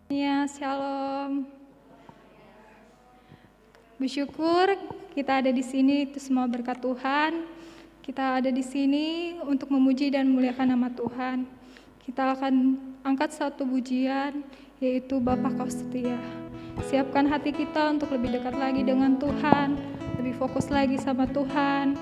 Ya, shalom. Bersyukur kita ada di sini itu semua berkat Tuhan. Kita ada di sini untuk memuji dan memuliakan nama Tuhan. Kita akan angkat satu pujian, yaitu Bapa Kau Setia. Siapkan hati kita untuk lebih dekat lagi dengan Tuhan, lebih fokus lagi sama Tuhan.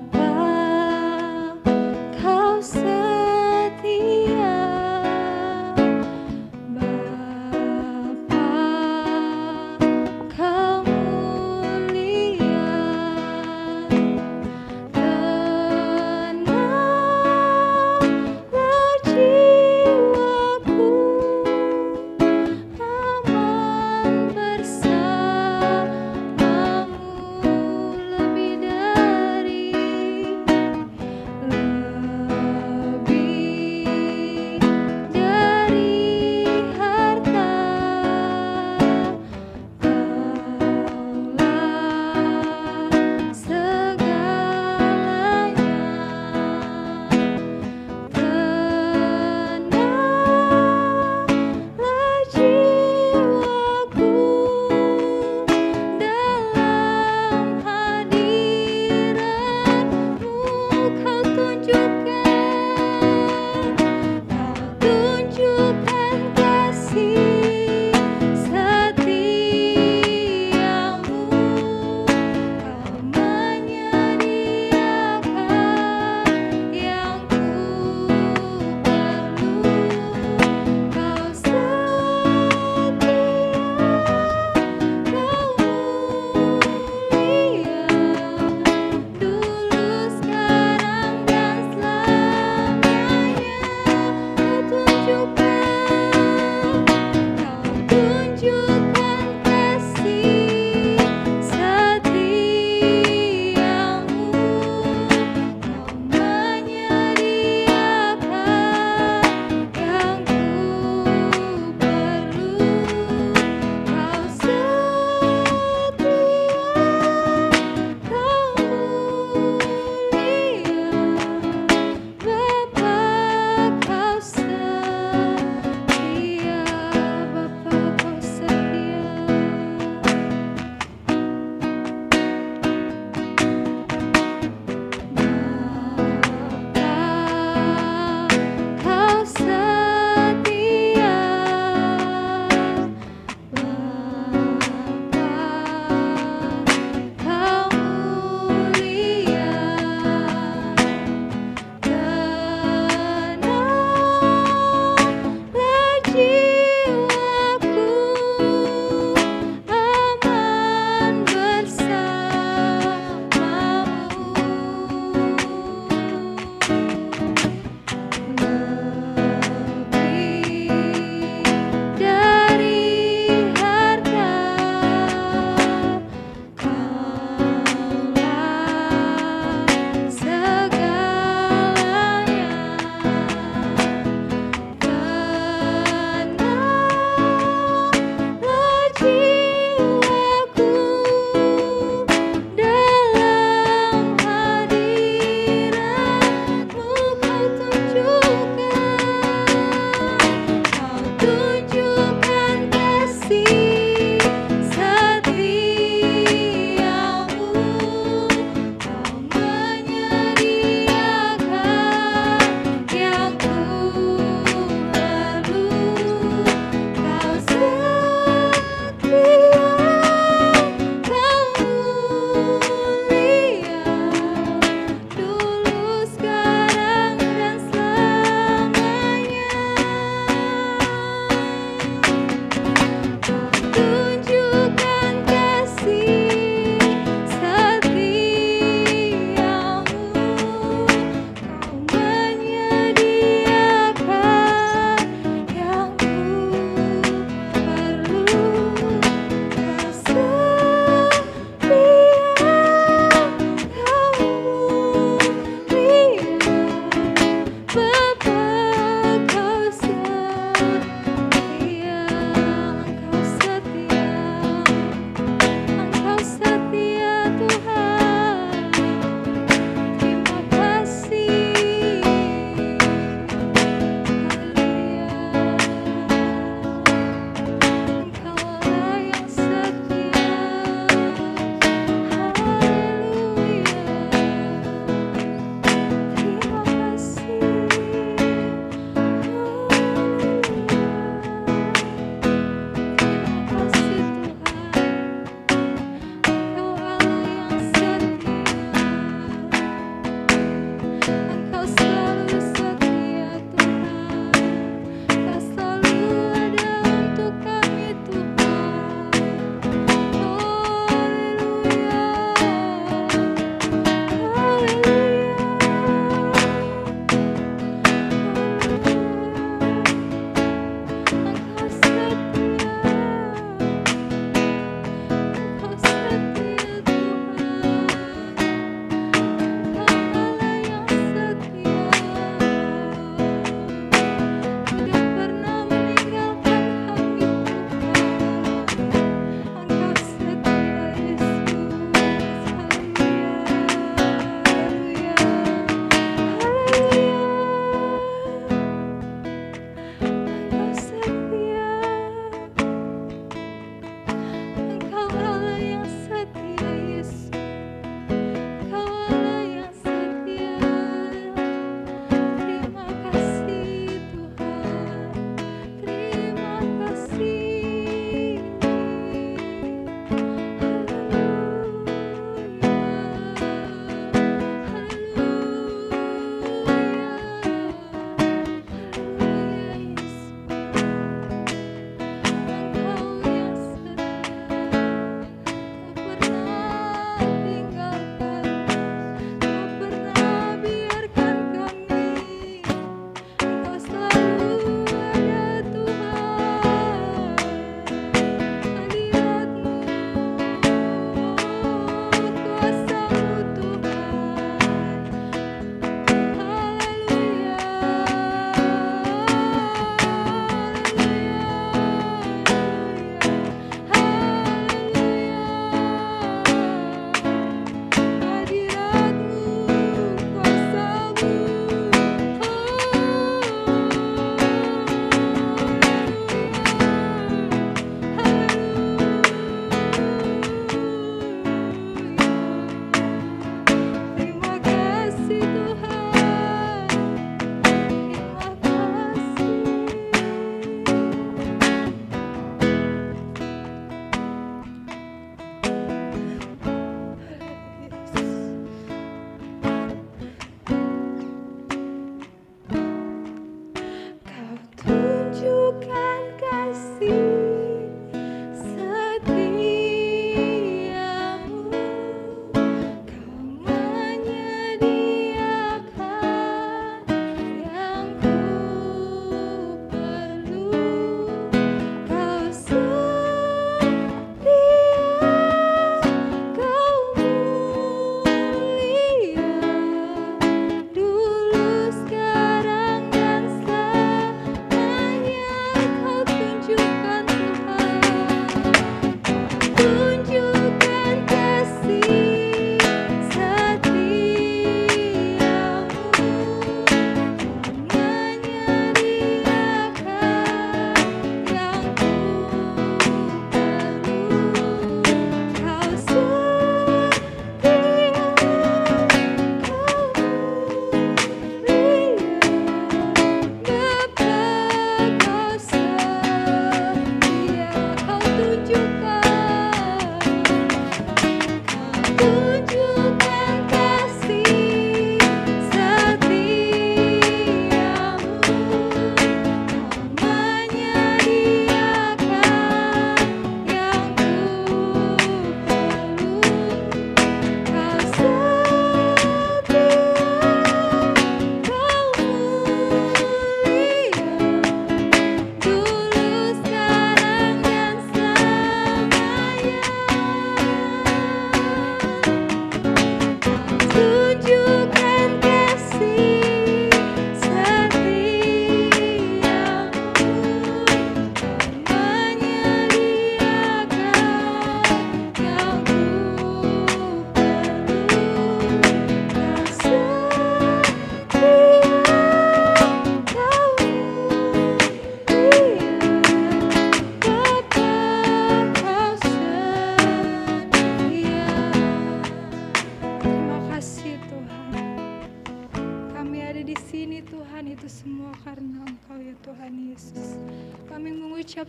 Tenanglah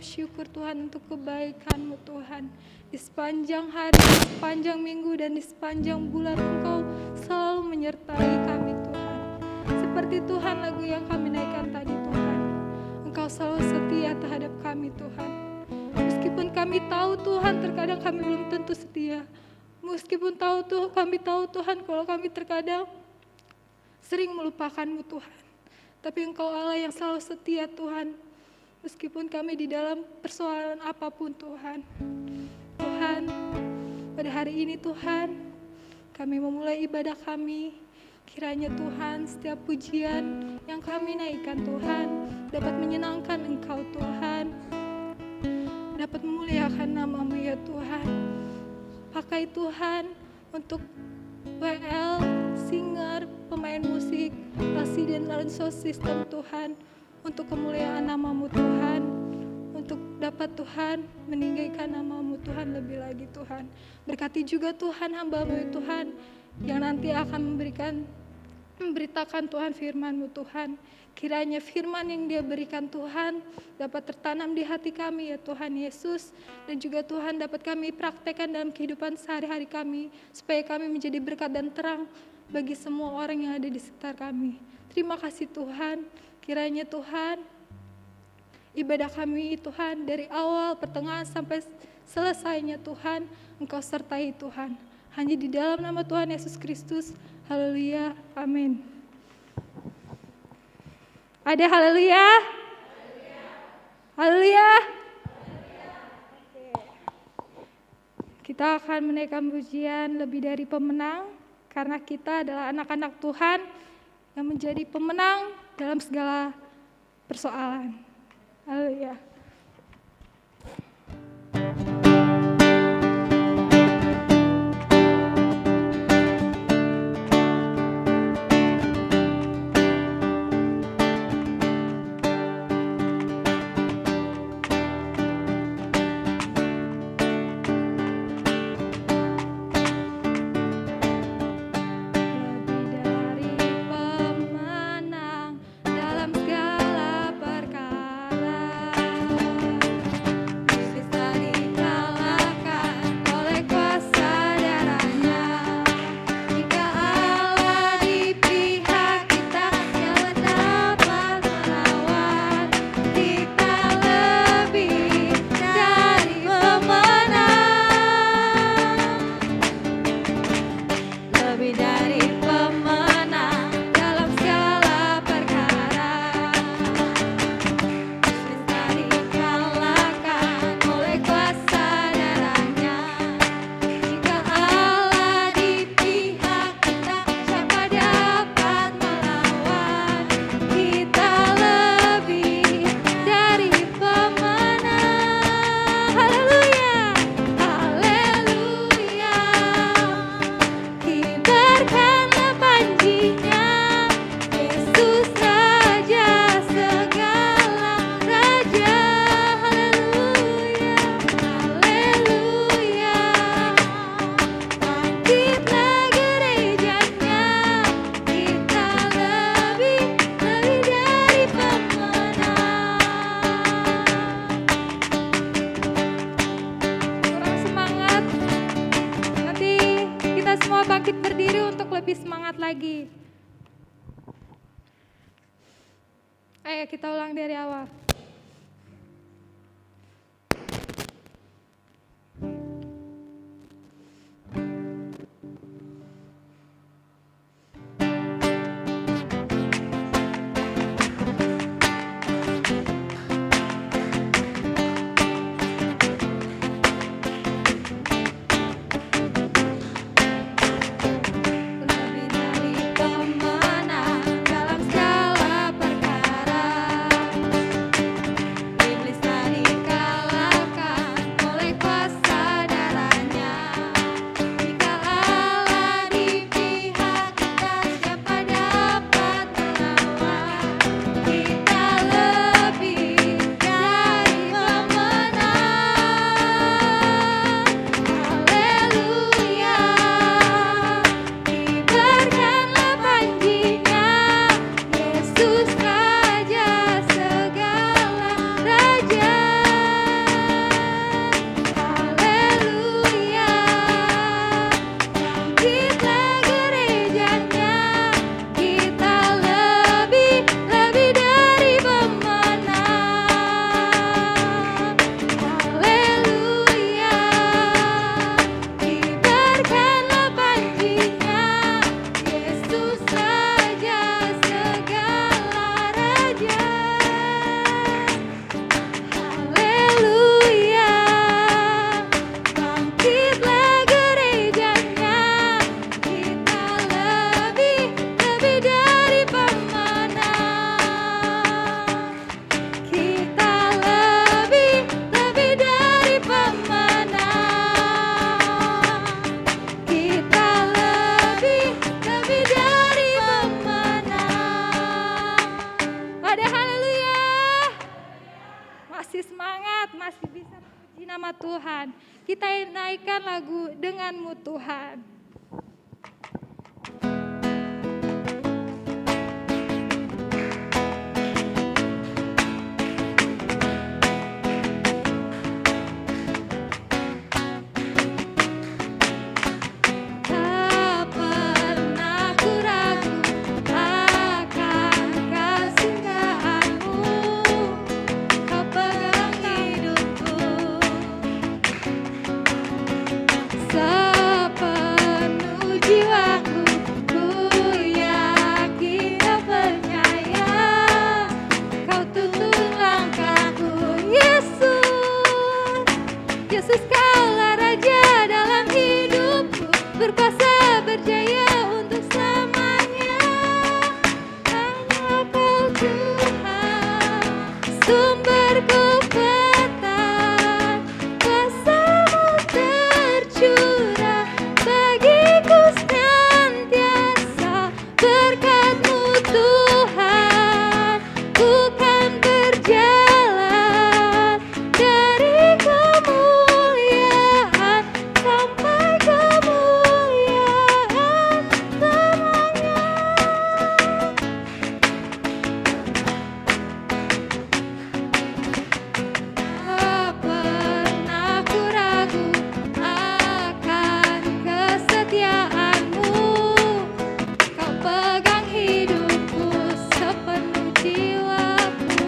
bersyukur Tuhan untuk kebaikan-Mu Tuhan. Di sepanjang hari, di sepanjang minggu, dan di sepanjang bulan Engkau selalu menyertai kami Tuhan. Seperti Tuhan lagu yang kami naikkan tadi Tuhan. Engkau selalu setia terhadap kami Tuhan. Meskipun kami tahu Tuhan terkadang kami belum tentu setia. Meskipun kami tahu Tuhan kalau kami terkadang sering melupakan-Mu Tuhan. Tapi Engkau Allah yang selalu setia Tuhan. Meskipun kami di dalam persoalan apapun Tuhan. Tuhan, pada hari ini Tuhan, kami memulai ibadah kami. Kiranya Tuhan, setiap pujian yang kami naikkan Tuhan, dapat menyenangkan Engkau Tuhan. Dapat memuliakan nama-Mu ya Tuhan. Pakai Tuhan untuk WL, singer, pemain musik, LC dan sound system Tuhan. Untuk kemuliaan nama-Mu Tuhan. Untuk dapat Tuhan meninggikan nama-Mu Tuhan lebih lagi Tuhan. Berkati juga Tuhan hamba-Mu Tuhan yang nanti akan memberitakan Tuhan firman-Mu Tuhan. Kiranya firman yang Dia berikan Tuhan dapat tertanam di hati kami ya Tuhan Yesus. Dan juga Tuhan dapat kami praktekkan dalam kehidupan sehari-hari kami. Supaya kami menjadi berkat dan terang bagi semua orang yang ada di sekitar kami. Terima kasih Tuhan. Kiranya Tuhan, ibadah kami Tuhan dari awal, pertengahan sampai selesainya Tuhan, Engkau sertai Tuhan. Hanya di dalam nama Tuhan Yesus Kristus. Haleluya. Amin. Ada haleluya? Haleluya. Kita akan menaikkan pujian lebih dari pemenang, karena kita adalah anak-anak Tuhan yang menjadi pemenang dalam segala persoalan. Haleluya. Ayo kita ulang dari awal. menaikkan lagu denganmu Tuhan. Yesus kaulah Raja dalam hidupku, berkuasa berjaya untuk selamanya. Hanya Kau Tuhan, sumber kekuatan, kuasa-Mu tercurah bagiku senantiasa. Berkat-Mu Tuhan, ku kan berjalan dari kemuliaan sampai kemuliaan selamanya. Tak pernah ku ragu akan kesetiaan-Mu. Kau pegang hidupku sepenuh jiwaku,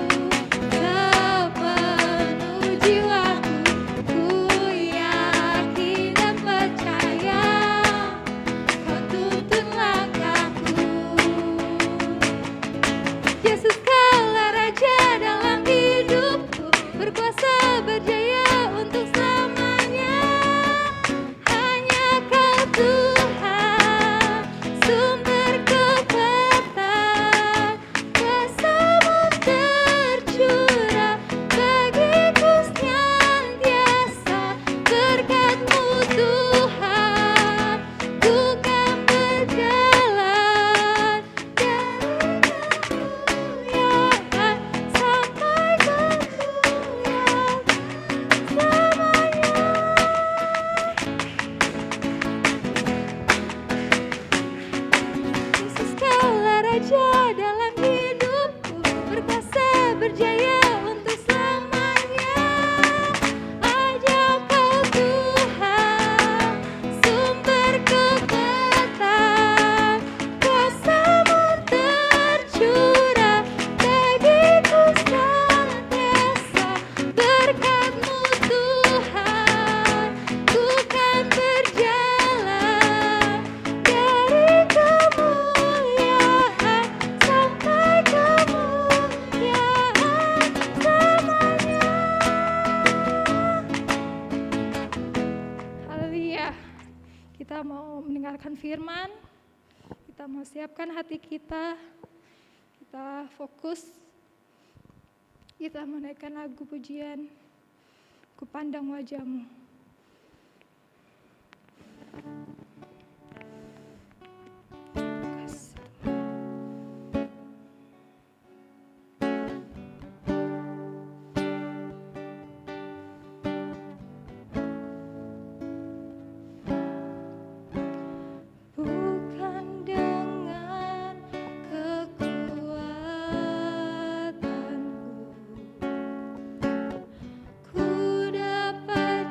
sepenuh jiwaku. Ku yakin dan percaya Kau tuntun langkahku. Yesus kaulah Raja dalam hidupku, berkuasa berjaya untuk selamanya. Hanya Kau Tuhan, sumber kekuatan, kuasa-Mu tercurah bagiku senantiasa. Berkat-Mu Tuhan, ku kan berjalan dari kemuliaan sampai kemuliaan selamanya. Yesus kaulah Raja dalam hidupku, berkuasa berjaya untuk selamanya. Aja Kau Tuhan, sumber kekuatan, kuasa-Mu tercurah bagiku senantiasa. Berkat-Mu Tuhan, ku kan berjalan dari kemuliaan sampai kemuliaan selamanya. Haleluya. Kita mau mendengarkan firman, kita mau siapkan hati kita fokus, kita menaikkan lagu pujian, ku pandang wajah-Mu. Bukan dengan kekuatanku ku dapat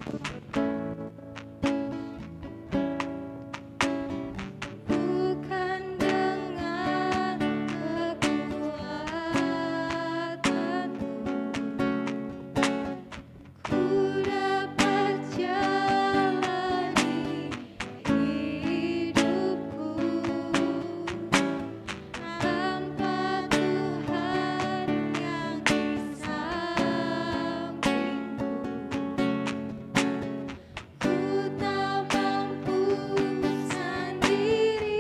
Bukan dengan kekuatanku, ku dapat jalani hidupku tanpa Tuhan yang di sampingku. Ku tak mampu sendiri,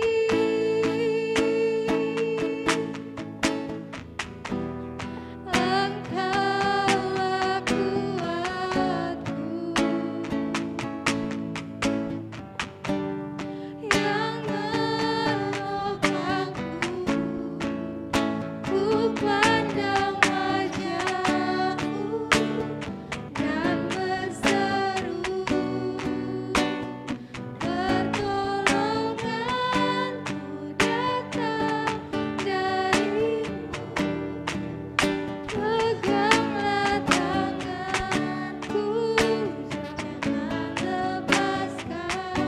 Engkaulah kuatku yang menopangku. Ku pandang wajah-Mu dan berseru, pertolonganku datang dari-Mu. Peganglah tanganku, jangan lepaskan.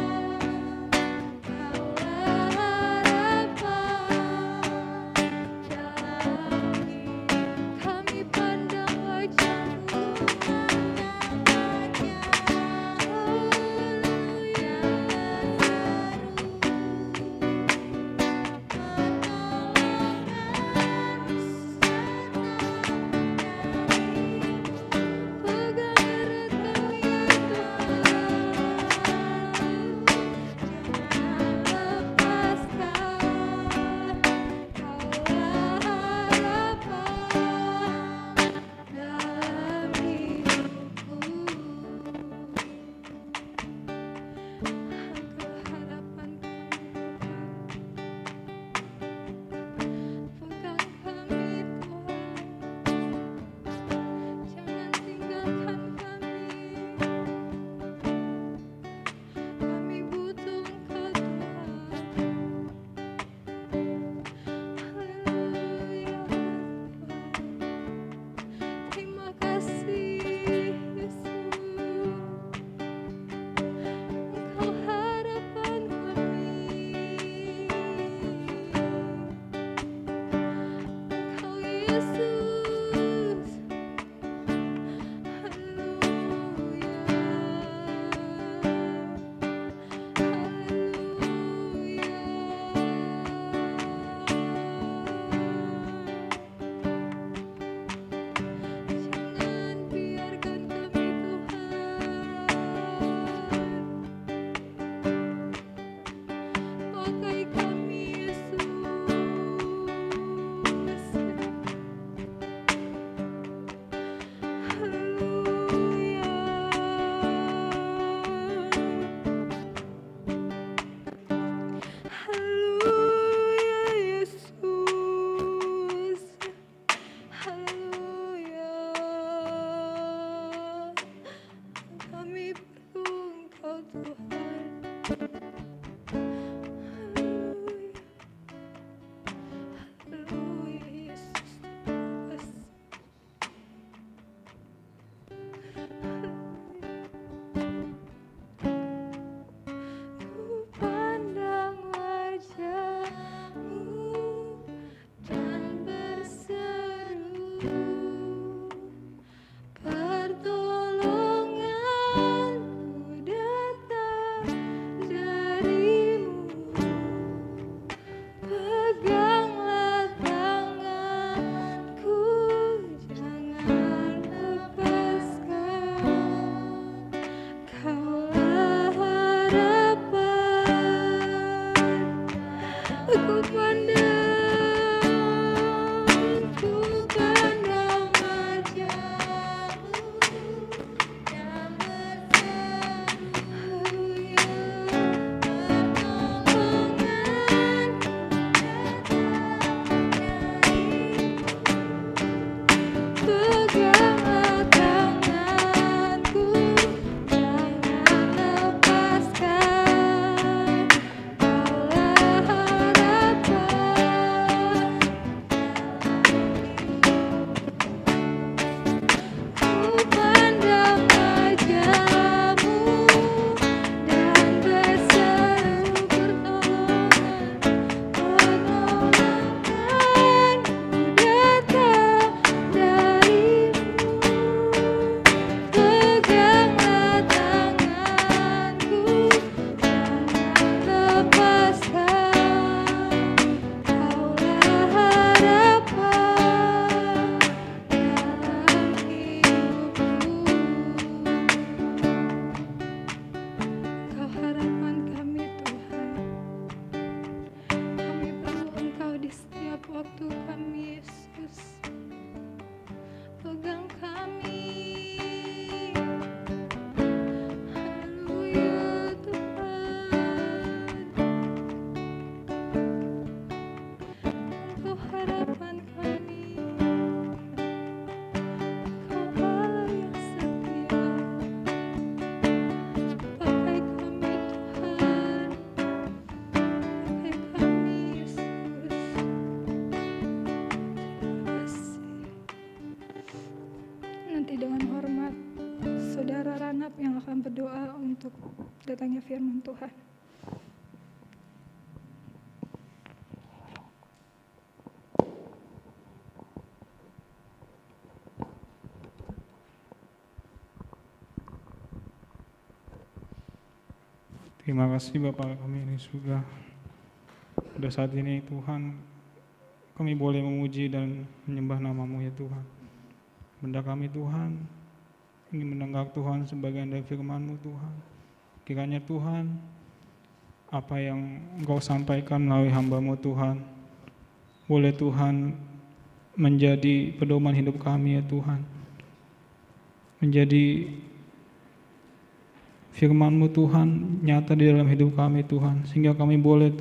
Kaulah harapan dalam hidup kami. Pandang wajah-Mu, terima kasih Yesus. Engkau harapan kami, Engkau Yesus. Haleluya, jangan biarkan kami Tuhan, pakai kami Yesus. Haleluya, haleluya Yesus. Haleluya, kami perlu Engkau Tuhan. Haleluya, haleluya Yesus, terima kasih. Ku pandang wajah-Mu dan berseru, pertolonganku datang dari-Mu. Peganglah tanganku, jangan lepaskan. Kaulah harapan. Ku pandang wajah-Mu dan berseru, peganglah tanganku, jangan lepaskan. dalam berdoa untuk datangnya firman Tuhan. Terima kasih Bapa kami di surga. Pada saat ini Tuhan, kami boleh memuji dan menyembah nama-Mu ya Tuhan. Benda kami Tuhan, ingin mendengar Tuhan sebagian dari firman-Mu Tuhan. Kiranya Tuhan, apa yang Engkau sampaikan melalui hamba-Mu Tuhan, boleh Tuhan menjadi pedoman hidup kami ya Tuhan. Menjadi firman-Mu Tuhan nyata di dalam hidup kami Tuhan, sehingga kami boleh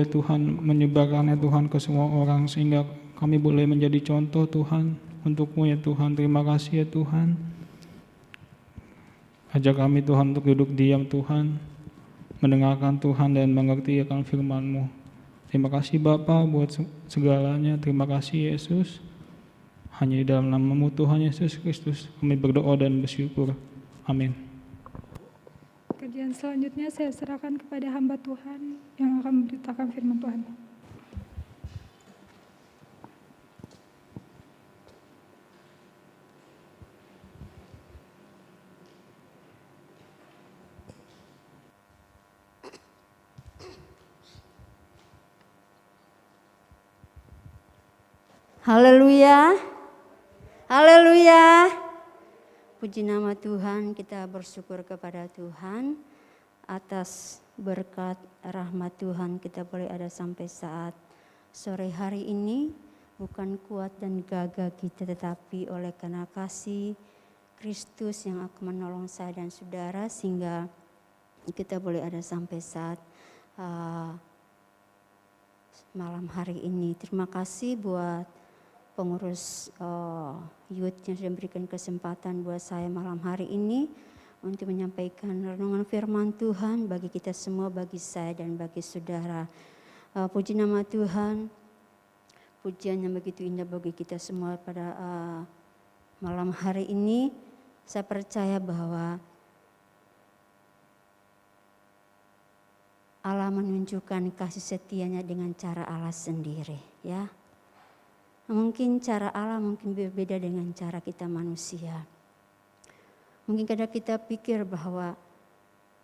Tuhan menyebarkannya Tuhan ke semua orang, sehingga kami boleh menjadi contoh Tuhan untuk-Mu ya Tuhan. Terima kasih ya Tuhan. Ajak kami Tuhan untuk duduk diam Tuhan, mendengarkan Tuhan dan mengerti akan firman-Mu. Terima kasih Bapa buat segalanya. Terima kasih Yesus. Hanya di dalam nama-Mu Tuhan Yesus Kristus kami berdoa dan bersyukur. Amin. Kajian selanjutnya saya serahkan kepada hamba Tuhan yang akan memberitakan firman Tuhan. Haleluya. Haleluya. Puji nama Tuhan, kita bersyukur kepada Tuhan atas berkat rahmat Tuhan kita boleh ada sampai saat sore hari ini. Bukan kuat dan gagah kita, tetapi oleh karena kasih Kristus yang akan menolong saya dan saudara, sehingga kita boleh ada sampai saat malam hari ini. Terima kasih buat pengurus youth yang sudah memberikan kesempatan buat saya malam hari ini untuk menyampaikan renungan firman Tuhan bagi kita semua, bagi saya dan bagi saudara. Puji nama Tuhan, pujian yang begitu indah bagi kita semua pada malam hari ini. Saya percaya bahwa Allah menunjukkan kasih setianya dengan cara Allah sendiri, ya. Mungkin cara Allah mungkin berbeda dengan cara kita manusia. Mungkin kadang kita pikir bahwa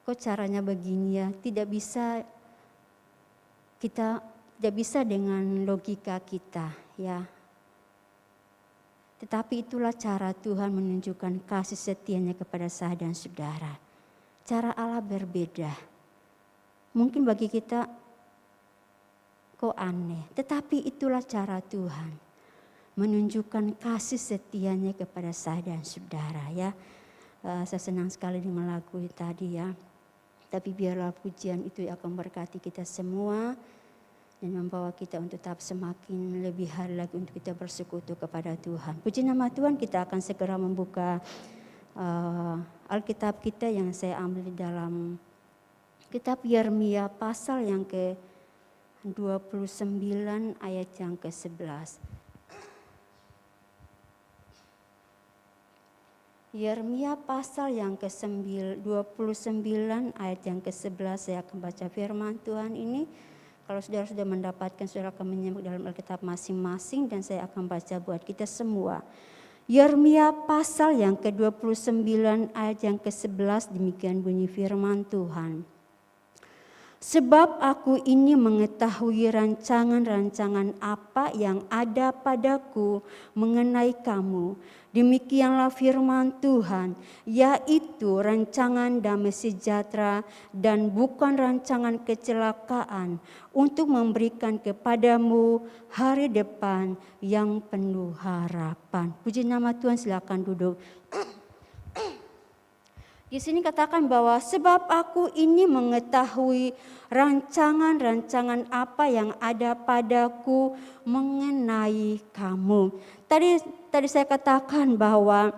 kok caranya begini ya, tidak bisa dengan logika kita, ya. Tetapi itulah cara Tuhan menunjukkan kasih setianya kepada saya dan saudara. Cara Allah berbeda. Mungkin bagi kita kok aneh, tetapi itulah cara Tuhan menunjukkan kasih setianya kepada saya dan saudara, ya. Saya senang sekali dengan lagu tadi, ya. Tapi biarlah pujian itu akan berkati kita semua dan membawa kita untuk tetap semakin lebih hari lagi untuk kita bersekutu kepada Tuhan. Puji nama Tuhan, kita akan segera membuka Alkitab kita yang saya ambil di dalam kitab Yeremia pasal yang ke-29 ayat yang ke-11. Yeremia pasal yang ke-29 ayat yang ke-11, saya akan baca firman Tuhan ini. Kalau saudara sudah mendapatkan, saudara akan menyimak dalam Alkitab masing-masing dan saya akan baca buat kita semua. Yeremia pasal yang ke-29 ayat yang ke-11, demikian bunyi firman Tuhan. Sebab aku ini mengetahui rancangan-rancangan apa yang ada padaku mengenai kamu. Demikianlah firman Tuhan, yaitu rancangan damai sejahtera dan bukan rancangan kecelakaan, untuk memberikan kepadamu hari depan yang penuh harapan. Puji nama Tuhan, silakan duduk. Di sini katakan bahwa sebab aku ini mengetahui rancangan-rancangan apa yang ada padaku mengenai kamu. Tadi saya katakan bahwa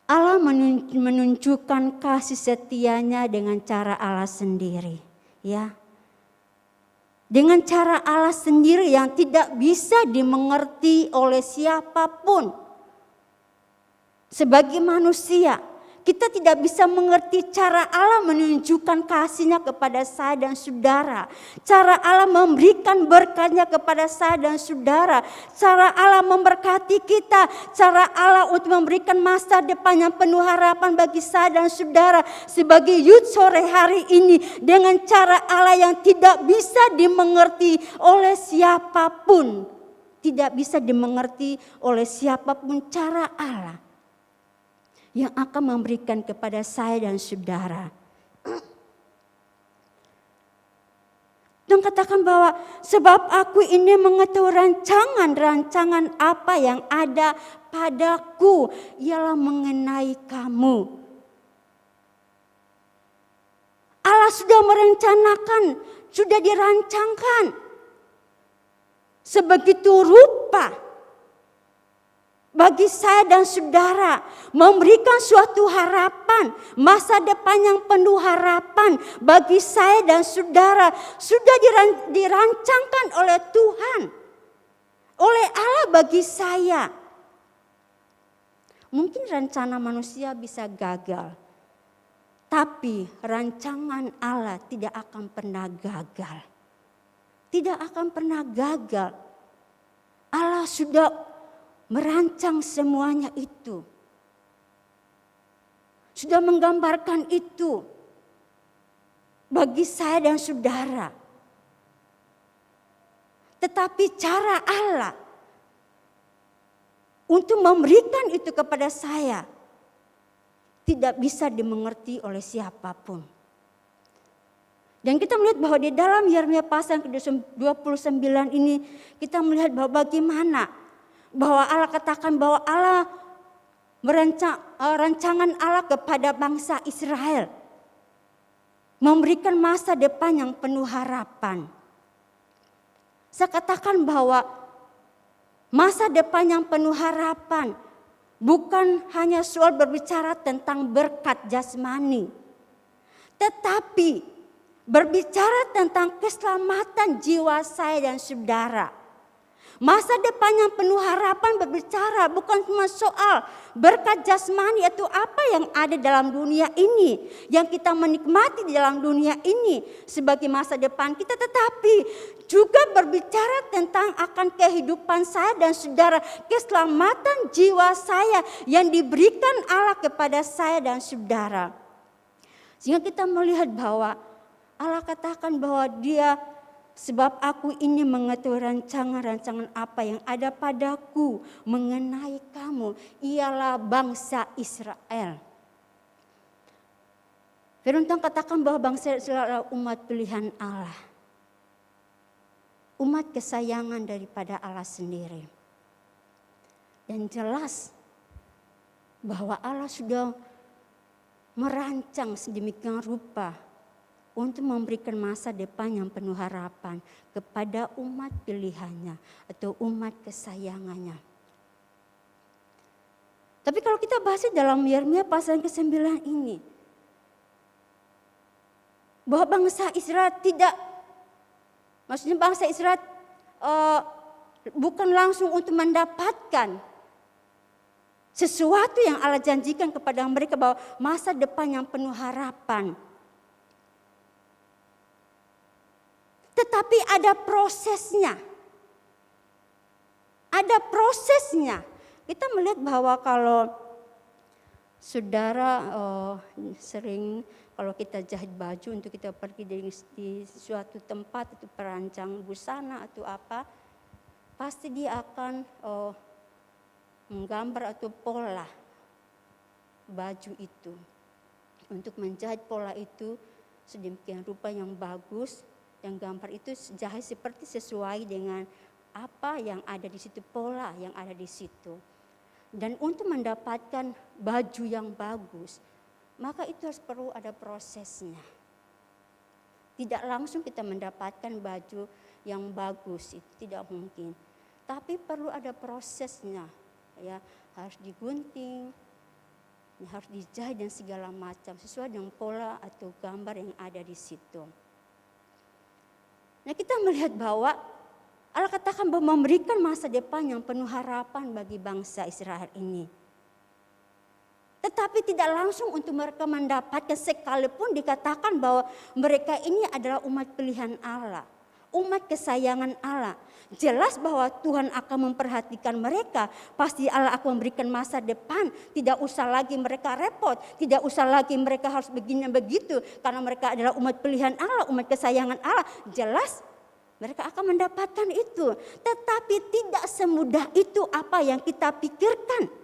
Allah menunjukkan kasih setianya dengan cara Allah sendiri, ya. Dengan cara Allah sendiri yang tidak bisa dimengerti oleh siapapun. Sebagai manusia, kita tidak bisa mengerti cara Allah menunjukkan kasih-Nya kepada saya dan saudara. Cara Allah memberikan berkat-Nya kepada saya dan saudara. Cara Allah memberkati kita. Cara Allah untuk memberikan masa depan yang penuh harapan bagi saya dan saudara. Sebagai youth sore hari ini. Dengan cara Allah yang tidak bisa dimengerti oleh siapapun. Tidak bisa dimengerti oleh siapapun cara Allah yang akan memberikan kepada saya dan saudara. Dan katakan bahwa sebab aku ini mengetahui rancangan apa yang ada padaku ialah mengenai kamu. Allah sudah merencanakan, sudah dirancangkan. Sebegitu rupa bagi saya dan saudara, memberikan suatu harapan, masa depan yang penuh harapan bagi saya dan saudara, sudah dirancangkan oleh Tuhan, oleh Allah bagi saya. Mungkin rencana manusia bisa gagal, tapi rancangan Allah tidak akan pernah gagal. Tidak akan pernah gagal. Allah sudah merancang semuanya itu. Sudah menggambarkan itu bagi saya dan saudara. Tetapi cara Allah untuk memberikan itu kepada saya tidak bisa dimengerti oleh siapapun. Dan kita melihat bahwa di dalam Yeremia pasal ke-29 ini kita melihat bahwa bagaimana bahwa Allah katakan bahwa Allah rancangan Allah kepada bangsa Israel. Memberikan masa depan yang penuh harapan. Saya katakan bahwa masa depan yang penuh harapan bukan hanya soal berbicara tentang berkat jasmani. Tetapi berbicara tentang keselamatan jiwa saya dan saudara. Masa depan yang penuh harapan berbicara bukan cuma soal berkat jasmani atau apa yang ada dalam dunia ini. Yang kita menikmati di dalam dunia ini sebagai masa depan kita. Tetapi juga berbicara tentang akan kehidupan saya dan saudara. Keselamatan jiwa saya yang diberikan Allah kepada saya dan saudara. Sehingga kita melihat bahwa Allah katakan bahwa Dia sebab aku ini mengetahui rancangan-rancangan apa yang ada padaku mengenai kamu. Ialah bangsa Israel. Firman Tuhan katakan bahwa bangsa Israel adalah umat pilihan Allah. Umat kesayangan daripada Allah sendiri. Dan jelas bahwa Allah sudah merancang sedemikian rupa untuk memberikan masa depan yang penuh harapan kepada umat pilihannya atau umat kesayangannya. Tapi kalau kita bahas dalam Yeremia pasal ke-9 ini, bahwa bangsa Israel maksudnya bangsa Israel bukan langsung untuk mendapatkan sesuatu yang Allah janjikan kepada mereka bahwa masa depan yang penuh harapan. Tetapi ada prosesnya. Ada prosesnya. Kita melihat bahwa kalau saudara sering kalau kita jahit baju untuk kita pergi di suatu tempat itu perancang busana atau apa, pasti dia akan menggambar atau pola baju itu. Untuk menjahit pola itu sedemikian rupa yang bagus. Yang gambar itu jahit seperti sesuai dengan apa yang ada di situ, pola yang ada di situ. Dan untuk mendapatkan baju yang bagus, maka itu harus perlu ada prosesnya. Tidak langsung kita mendapatkan baju yang bagus, itu tidak mungkin. Tapi perlu ada prosesnya, ya harus digunting, harus dijahit dan segala macam sesuai dengan pola atau gambar yang ada di situ. Nah, kita melihat bahwa Allah katakan bahwa memberikan masa depan yang penuh harapan bagi bangsa Israel ini. tetapi tidak langsung untuk mereka mendapatkan, sekalipun dikatakan bahwa mereka ini adalah umat pilihan Allah, umat kesayangan Allah. Jelas bahwa Tuhan akan memperhatikan mereka. Pasti Allah akan memberikan masa depan. Tidak usah lagi mereka repot. Tidak usah lagi mereka harus begini begitu. Karena mereka adalah umat pilihan Allah, umat kesayangan Allah. Jelas mereka akan mendapatkan itu. Tetapi tidak semudah itu apa yang kita pikirkan.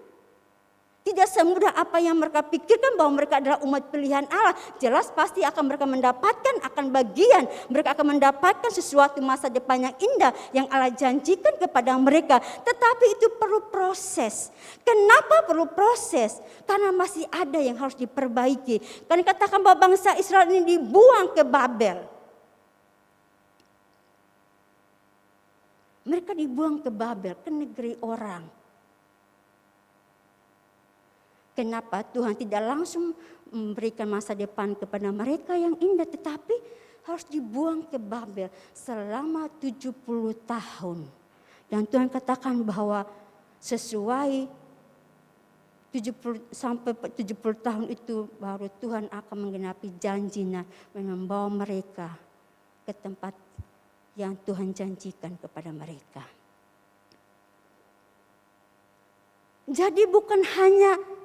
Tidak semudah apa yang mereka pikirkan bahwa mereka adalah umat pilihan Allah. Jelas pasti akan mereka mendapatkan akan bagian. Mereka akan mendapatkan sesuatu masa depan yang indah yang Allah janjikan kepada mereka. Tetapi itu perlu proses. Kenapa perlu proses? Karena masih ada yang harus diperbaiki. Karena katakan bahwa bangsa Israel ini dibuang ke Babel. Mereka dibuang ke Babel, ke negeri orang. Kenapa Tuhan tidak langsung memberikan masa depan kepada mereka yang indah, tetapi harus dibuang ke Babel selama 70 tahun. Dan Tuhan katakan bahwa sesuai 70 tahun itu baru Tuhan akan menggenapi janjinya, membawa mereka ke tempat yang Tuhan janjikan kepada mereka. Jadi bukan hanya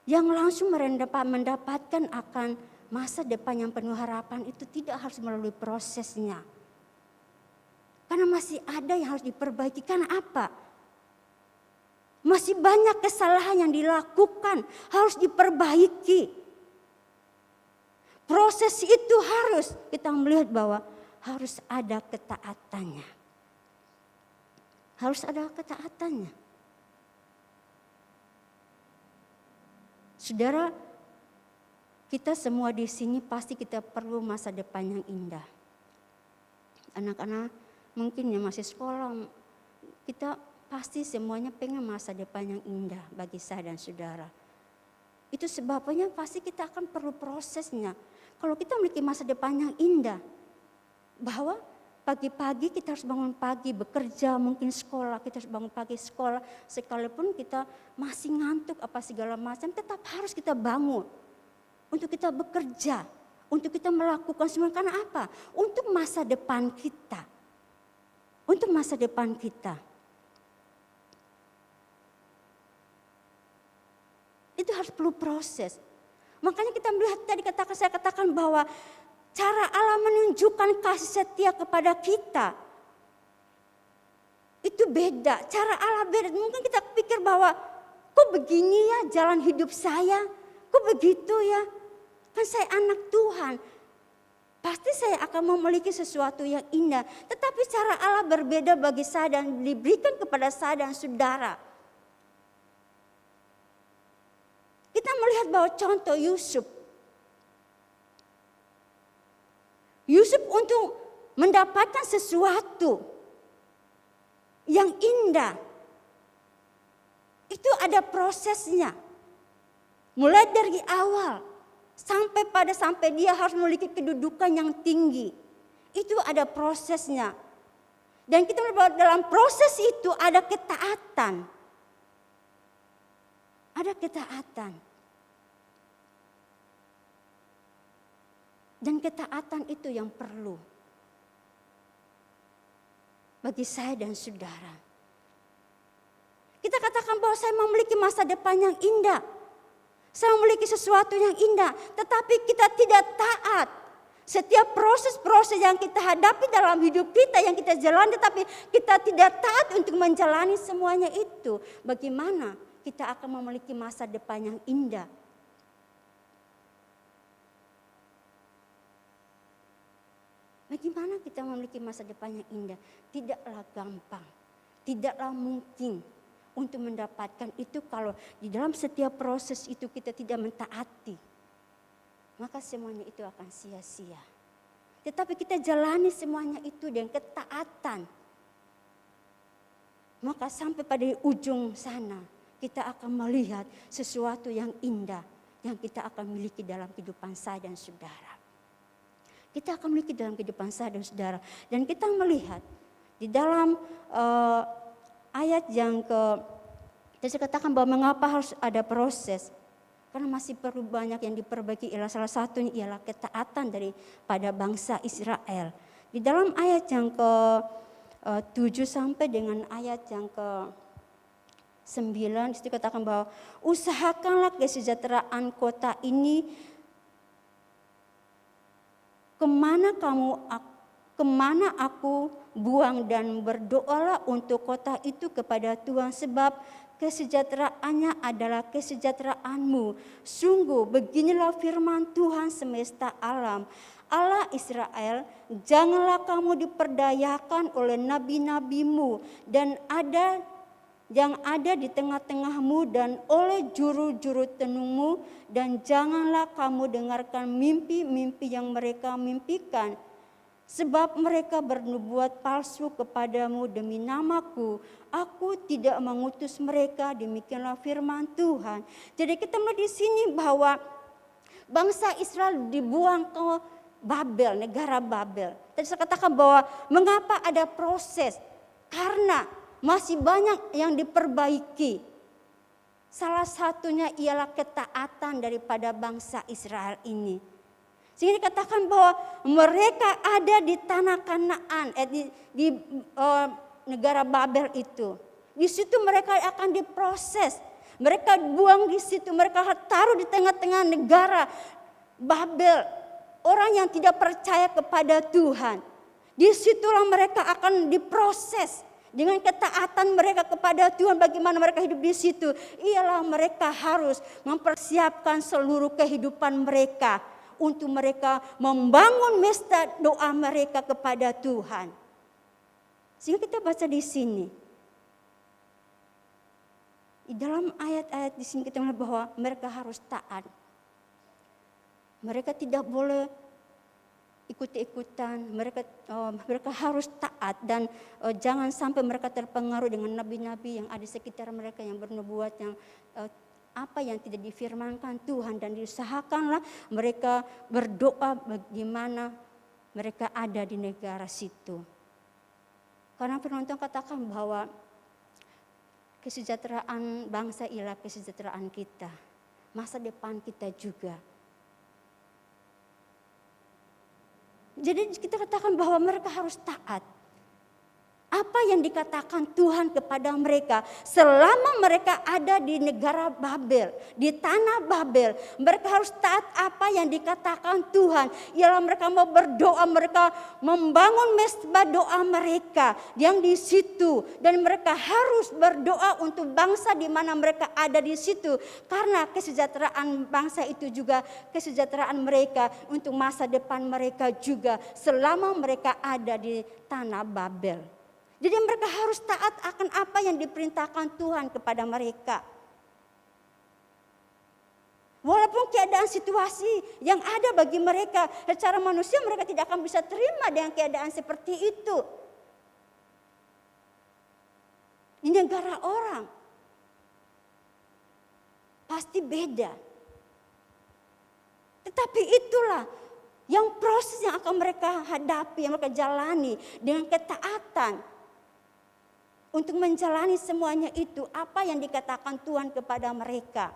yang langsung mendapatkan akan masa depan yang penuh harapan itu tidak harus melalui prosesnya. Karena masih ada yang harus diperbaiki. Karena apa? Masih banyak kesalahan yang dilakukan, harus diperbaiki. Proses itu harus kita melihat bahwa harus ada ketaatannya. Harus ada ketaatannya. Saudara, kita semua di sini pasti kita perlu masa depan yang indah. Anak-anak mungkin yang masih sekolah, kita pasti semuanya pengen masa depan yang indah bagi saya dan saudara. Itu sebabnya pasti kita akan perlu prosesnya. Kalau kita memiliki masa depan yang indah, bahwa pagi-pagi kita harus bangun pagi bekerja, mungkin sekolah, kita harus bangun pagi sekolah. Sekalipun kita masih ngantuk apa segala macam, tetap harus kita bangun. Untuk kita bekerja, untuk kita melakukan semua. Karena apa? Untuk masa depan kita. Untuk masa depan kita. Itu harus perlu proses. Makanya kita melihat tadi saya katakan bahwa cara Allah menunjukkan kasih setia kepada kita itu beda. Cara Allah beda. Mungkin kita pikir bahwa kok begini ya jalan hidup saya, kok begitu ya. Kan saya anak Tuhan. Pasti saya akan memiliki sesuatu yang indah. Tetapi cara Allah berbeda bagi saya dan diberikan kepada saya dan saudara. Kita melihat bahwa contoh Yusuf. Yusuf untuk mendapatkan sesuatu yang indah, itu ada prosesnya. Mulai dari awal sampai dia harus memiliki kedudukan yang tinggi. Itu ada prosesnya. Dan kita melihat bahwa dalam proses itu ada ketaatan. Ada ketaatan. Dan ketaatan itu yang perlu bagi saya dan saudara. Kita katakan bahwa saya memiliki masa depan yang indah. Saya memiliki sesuatu yang indah. Tetapi kita tidak taat. Setiap proses-proses yang kita hadapi dalam hidup kita, yang kita jalani, tetapi kita tidak taat untuk menjalani semuanya itu. Bagaimana kita akan memiliki masa depan yang indah? Bagaimana kita memiliki masa depan yang indah? Tidaklah gampang, tidaklah mungkin untuk mendapatkan itu kalau di dalam setiap proses itu kita tidak mentaati. Maka semuanya itu akan sia-sia. Tetapi kita jalani semuanya itu dengan ketaatan. Maka sampai pada ujung sana kita akan melihat sesuatu yang indah yang kita akan miliki dalam kehidupan saya dan saudara. Kita akan memiliki dalam kehidupan saya dan saudara. Dan kita melihat di dalam ayat yang saya katakan bahwa mengapa harus ada proses. Karena masih perlu banyak yang diperbaiki, salah satunya ialah ketaatan daripada bangsa Israel. Di dalam ayat yang ke-7 sampai dengan ayat yang ke-9 disitu katakan bahwa usahakanlah kesejahteraan kota ini, kemana aku buang, dan berdoalah untuk kota itu kepada Tuhan, sebab kesejahteraannya adalah kesejahteraanmu. Sungguh beginilah firman Tuhan semesta alam, Allah Israel, janganlah kamu diperdayakan oleh nabi-nabimu yang ada di tengah-tengahmu dan oleh juru-juru tenungmu, dan janganlah kamu dengarkan mimpi-mimpi yang mereka mimpikan. Sebab mereka bernubuat palsu kepadamu demi namaku. Aku tidak mengutus mereka, demikianlah firman Tuhan. Jadi kita melihat di sini bahwa bangsa Israel dibuang ke Babel, negara Babel. Tadi saya katakan bahwa mengapa ada proses? Karena masih banyak yang diperbaiki. Salah satunya ialah ketaatan daripada bangsa Israel ini. Sehingga dikatakan bahwa mereka ada di tanah Kanaan, di negara Babel itu. Di situ mereka akan diproses. Mereka buang di situ, mereka taruh di tengah-tengah negara Babel. Orang yang tidak percaya kepada Tuhan. Disitulah mereka akan diproses. Dengan ketaatan mereka kepada Tuhan, bagaimana mereka hidup di situ? Ialah mereka harus mempersiapkan seluruh kehidupan mereka untuk mereka membangun mesbah doa mereka kepada Tuhan. Sehingga kita baca di sini. Di dalam ayat-ayat di sini kita melihat bahwa mereka harus taat. Mereka tidak boleh ikut-ikutan, mereka harus taat dan jangan sampai mereka terpengaruh dengan nabi-nabi yang ada di sekitar mereka yang bernubuat yang apa yang tidak difirmankan Tuhan, dan diusahakanlah mereka berdoa bagaimana mereka ada di negara situ. Karena firman Tuhan katakan bahwa kesejahteraan bangsa ialah kesejahteraan kita, masa depan kita juga. Jadi kita katakan bahwa mereka harus taat. Apa yang dikatakan Tuhan kepada mereka selama mereka ada di negara Babel, di tanah Babel, mereka harus taat apa yang dikatakan Tuhan. Ialah mereka mau berdoa, mereka membangun mesbah doa mereka yang di situ, dan mereka harus berdoa untuk bangsa di mana mereka ada di situ, karena kesejahteraan bangsa itu juga kesejahteraan mereka untuk masa depan mereka juga selama mereka ada di tanah Babel. Jadi mereka harus taat akan apa yang diperintahkan Tuhan kepada mereka. Walaupun keadaan situasi yang ada bagi mereka, secara manusia mereka tidak akan bisa terima dengan keadaan seperti itu. Di negara orang pasti beda. Tetapi itulah yang proses yang akan mereka hadapi, yang mereka jalani dengan ketaatan. Untuk menjalani semuanya itu, apa yang dikatakan Tuhan kepada mereka.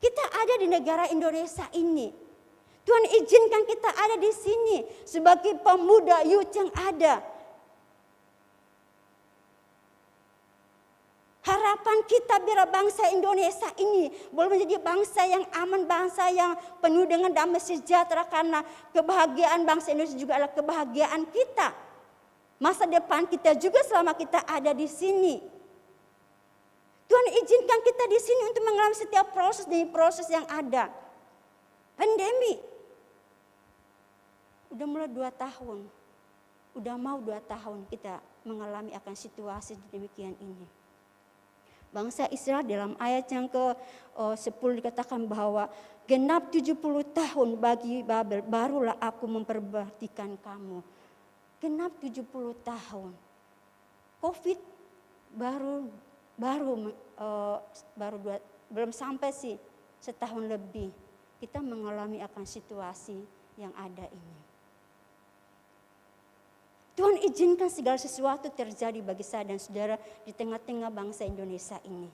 Kita ada di negara Indonesia ini. Tuhan izinkan kita ada di sini sebagai pemuda youth yang ada. Harapan kita biar bangsa Indonesia ini boleh menjadi bangsa yang aman, bangsa yang penuh dengan damai sejahtera, karena kebahagiaan bangsa Indonesia juga adalah kebahagiaan kita. Masa depan kita juga selama kita ada di sini. Tuhan izinkan kita di sini untuk mengalami setiap proses demi proses yang ada. Pandemi. Udah mulai 2 tahun. Udah mau 2 tahun kita mengalami akan situasi demikian ini. Bangsa Israel dalam ayat yang ke-10 dikatakan bahwa genap 70 tahun bagi Babel, barulah aku memperbaktikan kamu. Genap 70 tahun. Covid belum sampai sih setahun lebih. Kita mengalami akan situasi yang ada ini. Tuhan izinkan segala sesuatu terjadi bagi saya dan saudara di tengah-tengah bangsa Indonesia ini.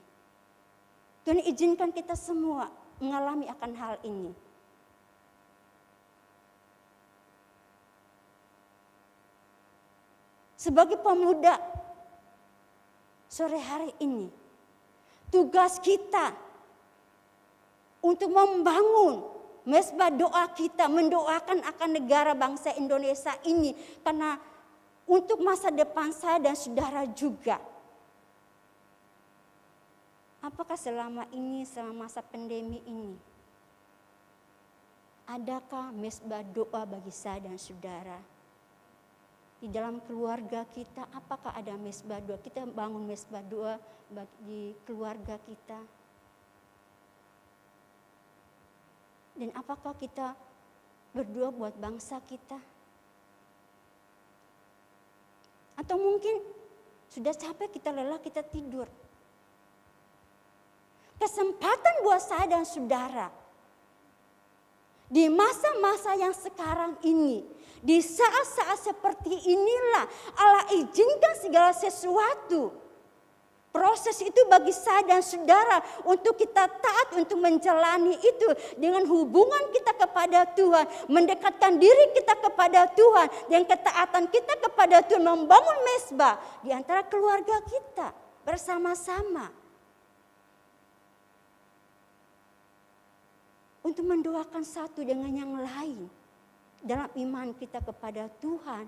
Tuhan izinkan kita semua mengalami akan hal ini. Sebagai pemuda, sore hari ini, tugas kita untuk membangun mesbah doa kita, mendoakan akan negara bangsa Indonesia ini. Karena untuk masa depan saya dan saudara juga. Apakah selama ini, selama masa pandemi ini, adakah mesbah doa bagi saya dan saudara? Di dalam keluarga kita, apakah ada mesbah doa? Kita bangun mesbah doa bagi keluarga kita. Dan apakah kita berdoa buat bangsa kita? Atau mungkin sudah capek, kita lelah, kita tidur. Kesempatan buat saya dan saudara di masa-masa yang sekarang ini, di saat-saat seperti inilah Allah izinkan segala sesuatu. Proses itu bagi saya dan saudara untuk kita taat, untuk menjalani itu dengan hubungan kita kepada Tuhan, mendekatkan diri kita kepada Tuhan, dan ketaatan kita kepada Tuhan, membangun mesbah di antara keluarga kita bersama-sama. Untuk mendoakan satu dengan yang lain dalam iman kita kepada Tuhan,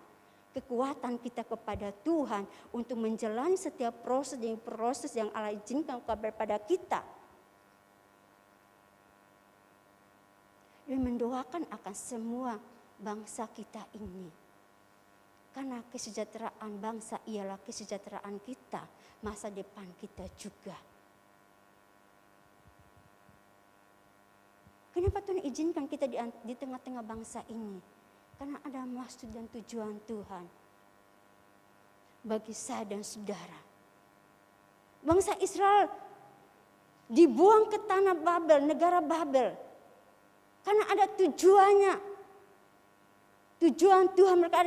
kekuatan kita kepada Tuhan untuk menjalani setiap proses yang Allah izinkan kepada kita. Dan mendoakan akan semua bangsa kita ini. Karena kesejahteraan bangsa ialah kesejahteraan kita, masa depan kita juga. Kenapa Tuhan izinkan kita di tengah-tengah bangsa ini? Karena ada maksud dan tujuan Tuhan bagi saya dan saudara. Bangsa Israel dibuang ke tanah Babel, negara Babel. Karena ada tujuannya. Tujuan Tuhan mereka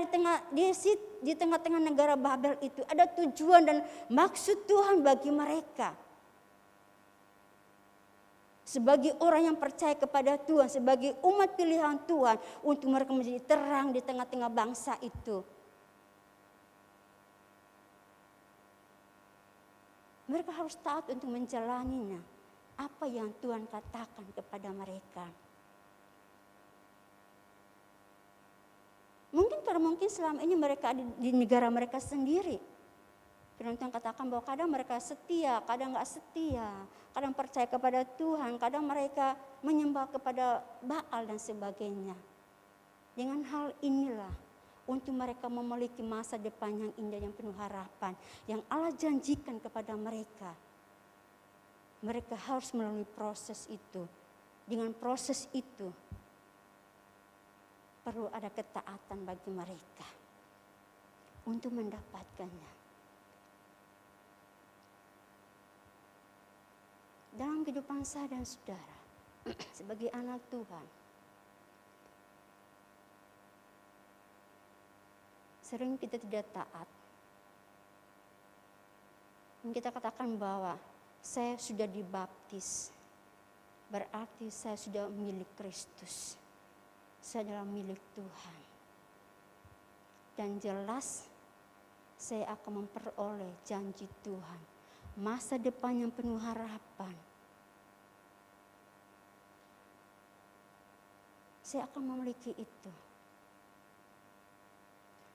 di tengah-tengah negara Babel itu. Ada tujuan dan maksud Tuhan bagi mereka. Sebagai orang yang percaya kepada Tuhan, sebagai umat pilihan Tuhan, untuk mereka menjadi terang di tengah-tengah bangsa itu. Mereka harus taat untuk menjalaninya. Apa yang Tuhan katakan kepada mereka. Mungkin selama ini mereka ada di negara mereka sendiri. Firman Tuhan katakan bahwa kadang mereka setia, kadang enggak setia. Kadang percaya kepada Tuhan, kadang mereka menyembah kepada Baal dan sebagainya. Dengan hal inilah untuk mereka memiliki masa depan yang indah, yang penuh harapan. Yang Allah janjikan kepada mereka. Mereka harus melalui proses itu. Dengan proses itu perlu ada ketaatan bagi mereka untuk mendapatkannya. Dalam kehidupan saya dan saudara, sebagai anak Tuhan, sering kita tidak taat. Dan kita katakan bahwa saya sudah dibaptis, berarti saya sudah milik Kristus. Saya adalah milik Tuhan. Dan jelas saya akan memperoleh janji Tuhan. Masa depan yang penuh harapan. Saya akan memiliki itu.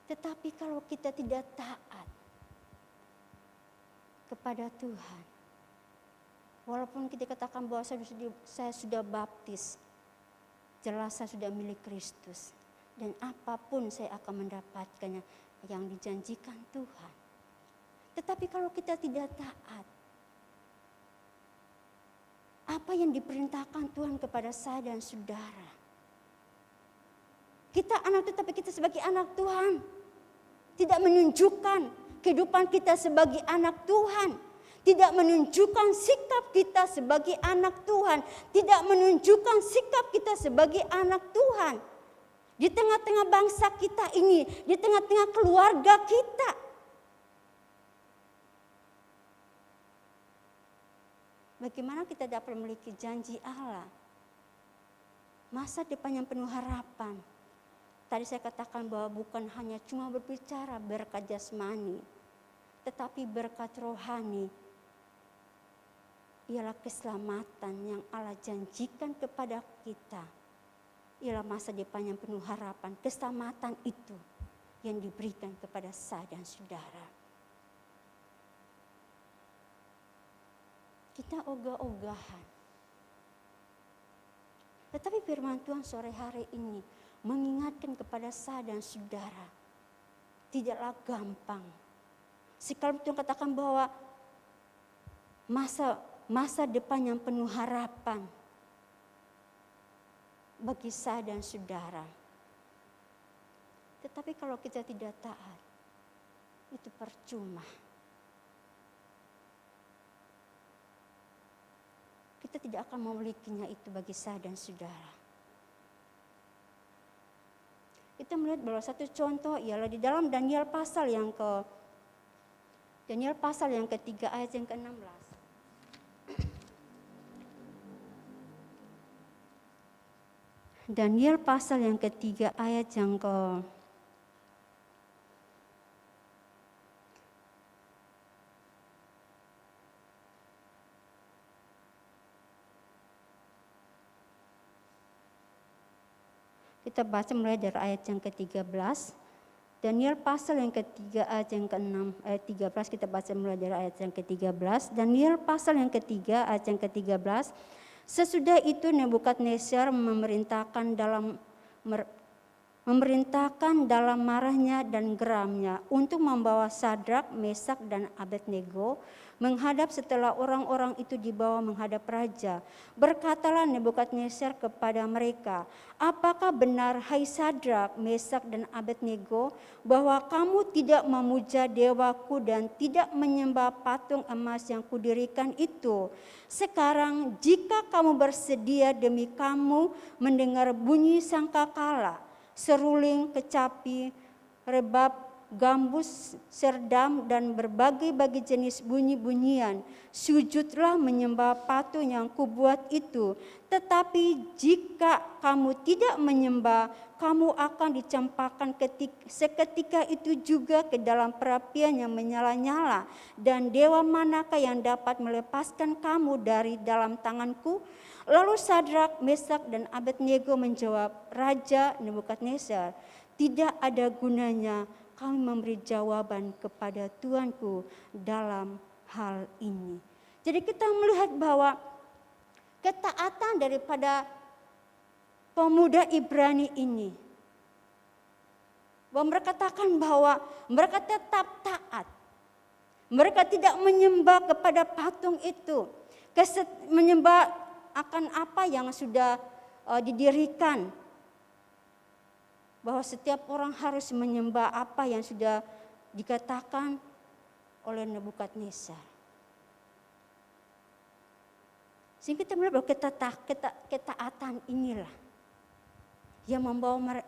Tetapi kalau kita tidak taat kepada Tuhan, walaupun kita katakan bahwa saya sudah baptis, jelas saya sudah milik Kristus. Dan apapun saya akan mendapatkannya yang dijanjikan Tuhan. Tetapi kalau kita tidak taat, apa yang diperintahkan Tuhan kepada saya dan saudara? Kita anak tetapi kita sebagai anak Tuhan tidak menunjukkan kehidupan kita sebagai anak Tuhan. Tidak menunjukkan sikap kita sebagai anak Tuhan. Tidak menunjukkan sikap kita sebagai anak Tuhan. Di tengah-tengah bangsa kita ini, di tengah-tengah keluarga kita. bagaimana kita dapat memiliki janji Allah? Masa depan yang penuh harapan. Tadi saya katakan bahwa bukan hanya cuma berbicara berkat jasmani, tetapi berkat rohani. Ialah keselamatan yang Allah janjikan kepada kita. Ialah masa depan yang penuh harapan. Keselamatan itu yang diberikan kepada saya dan saudara. Kita ogah-ogahan. Tetapi firman Tuhan sore hari ini mengingatkan kepada saya dan saudara, tidaklah gampang. Sekalipun Tuhan katakan bahwa masa depan yang penuh harapan bagi saya dan saudara. Tetapi kalau kita tidak taat, itu percuma. Kita tidak akan memilikinya itu bagi saya dan saudara. Kita melihat bahwa satu contoh ialah di dalam Daniel pasal yang ketiga ayat yang ke-16. Daniel pasal yang ketiga ayat yang ke Kita baca mulai dari ayat yang ke-13. Daniel pasal yang ketiga ayat yang ke-6, ayat 13 kita baca mulai dari ayat yang ke-13. Daniel pasal yang ketiga ayat yang ke-13. Sesudah itu Nebukadnezar memerintahkan dalam marahnya dan geramnya untuk membawa Sadrak, Mesak dan Abednego menghadap. Setelah orang-orang itu dibawa menghadap raja, berkatalah Nebukadnezar kepada mereka, apakah benar hai Sadrak, Mesak dan Abednego bahwa kamu tidak memuja dewaku dan tidak menyembah patung emas yang kudirikan itu? Sekarang jika kamu bersedia demi kamu mendengar bunyi sangkakala, seruling, kecapi, rebab, gambus, serdam, dan berbagai-bagai jenis bunyi-bunyian, sujudlah menyembah patung yang kubuat itu. Tetapi jika kamu tidak menyembah, kamu akan dicampakkan seketika itu juga ke dalam perapian yang menyala-nyala. Dan dewa manakah yang dapat melepaskan kamu dari dalam tanganku? Lalu Sadrak, Mesak dan Abednego menjawab Raja Nebukadnezar, tidak ada gunanya kami memberi jawaban kepada Tuanku dalam hal ini. Jadi kita melihat bahwa ketaatan daripada pemuda Ibrani ini, bahwa mereka katakan bahwa mereka tetap taat. Mereka tidak menyembah kepada patung itu, menyembah akan apa yang sudah didirikan. Bahwa setiap orang harus menyembah apa yang sudah dikatakan oleh Nebukadnezar. Sehingga kita melihat bahwa ketaatan inilah yang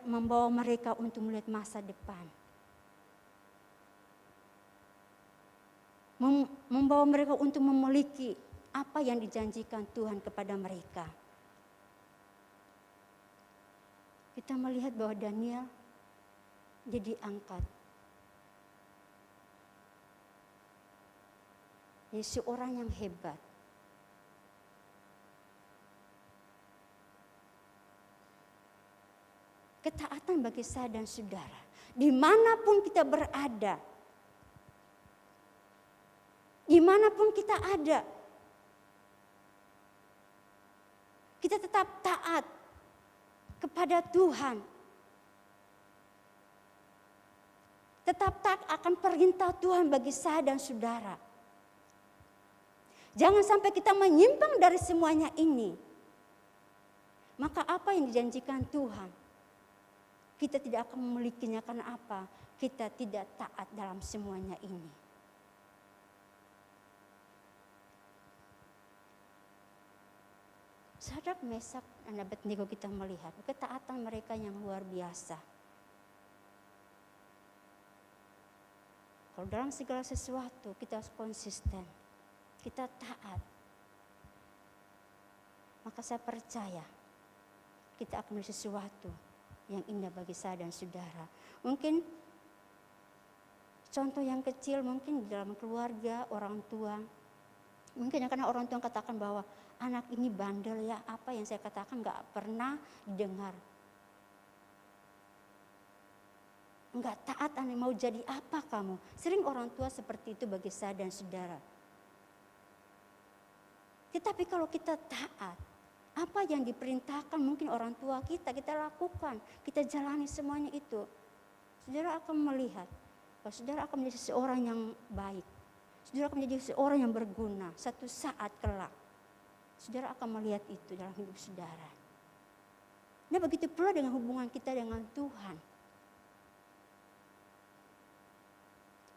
membawa mereka untuk melihat masa depan. Membawa mereka untuk memiliki apa yang dijanjikan Tuhan kepada mereka. Kita melihat bahwa Daniel jadi angkat. Jadi seorang yang hebat. Ketaatan bagi saya dan saudara. Dimanapun kita berada. Dimanapun kita ada. Kita tetap taat kepada Tuhan. Tetap taat akan perintah Tuhan bagi saya dan saudara. Jangan sampai kita menyimpang dari semuanya ini. Maka apa yang dijanjikan Tuhan, kita tidak akan memilikinya. Karena apa? Kita tidak taat dalam semuanya ini. Sadrak, Mesak dan Abednego kita melihat ketaatan mereka yang luar biasa. Kalau dalam segala sesuatu kita harus konsisten, kita taat. maka saya percaya kita akan melihat sesuatu yang indah bagi saya dan saudara. Mungkin contoh yang kecil, mungkin di dalam keluarga, orang tua. Mungkin karena orang tua katakan bahwa anak ini bandel ya, apa yang saya katakan gak pernah didengar. Enggak taat, aneh mau jadi apa kamu? Sering orang tua seperti itu bagi saya dan saudara. Tetapi kalau kita taat, apa yang diperintahkan mungkin orang tua kita lakukan, kita jalani semuanya itu. Saudara akan melihat bahwa saudara akan menjadi seorang yang baik. Saudara akan menjadi seorang yang berguna. Satu saat kelak, saudara akan melihat itu dalam hidup saudara. Nah begitu pula dengan hubungan kita dengan Tuhan.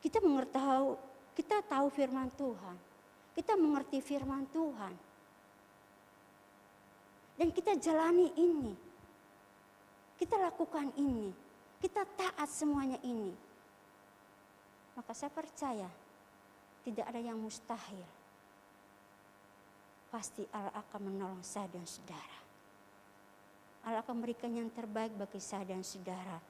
Kita tahu firman Tuhan. Kita mengerti firman Tuhan. Dan kita jalani ini. Kita lakukan ini. Kita taat semuanya ini. Maka saya percaya tidak ada yang mustahil. Pasti Allah akan menolong saya dan saudara. Allah akan memberikan yang terbaik bagi saya dan saudara.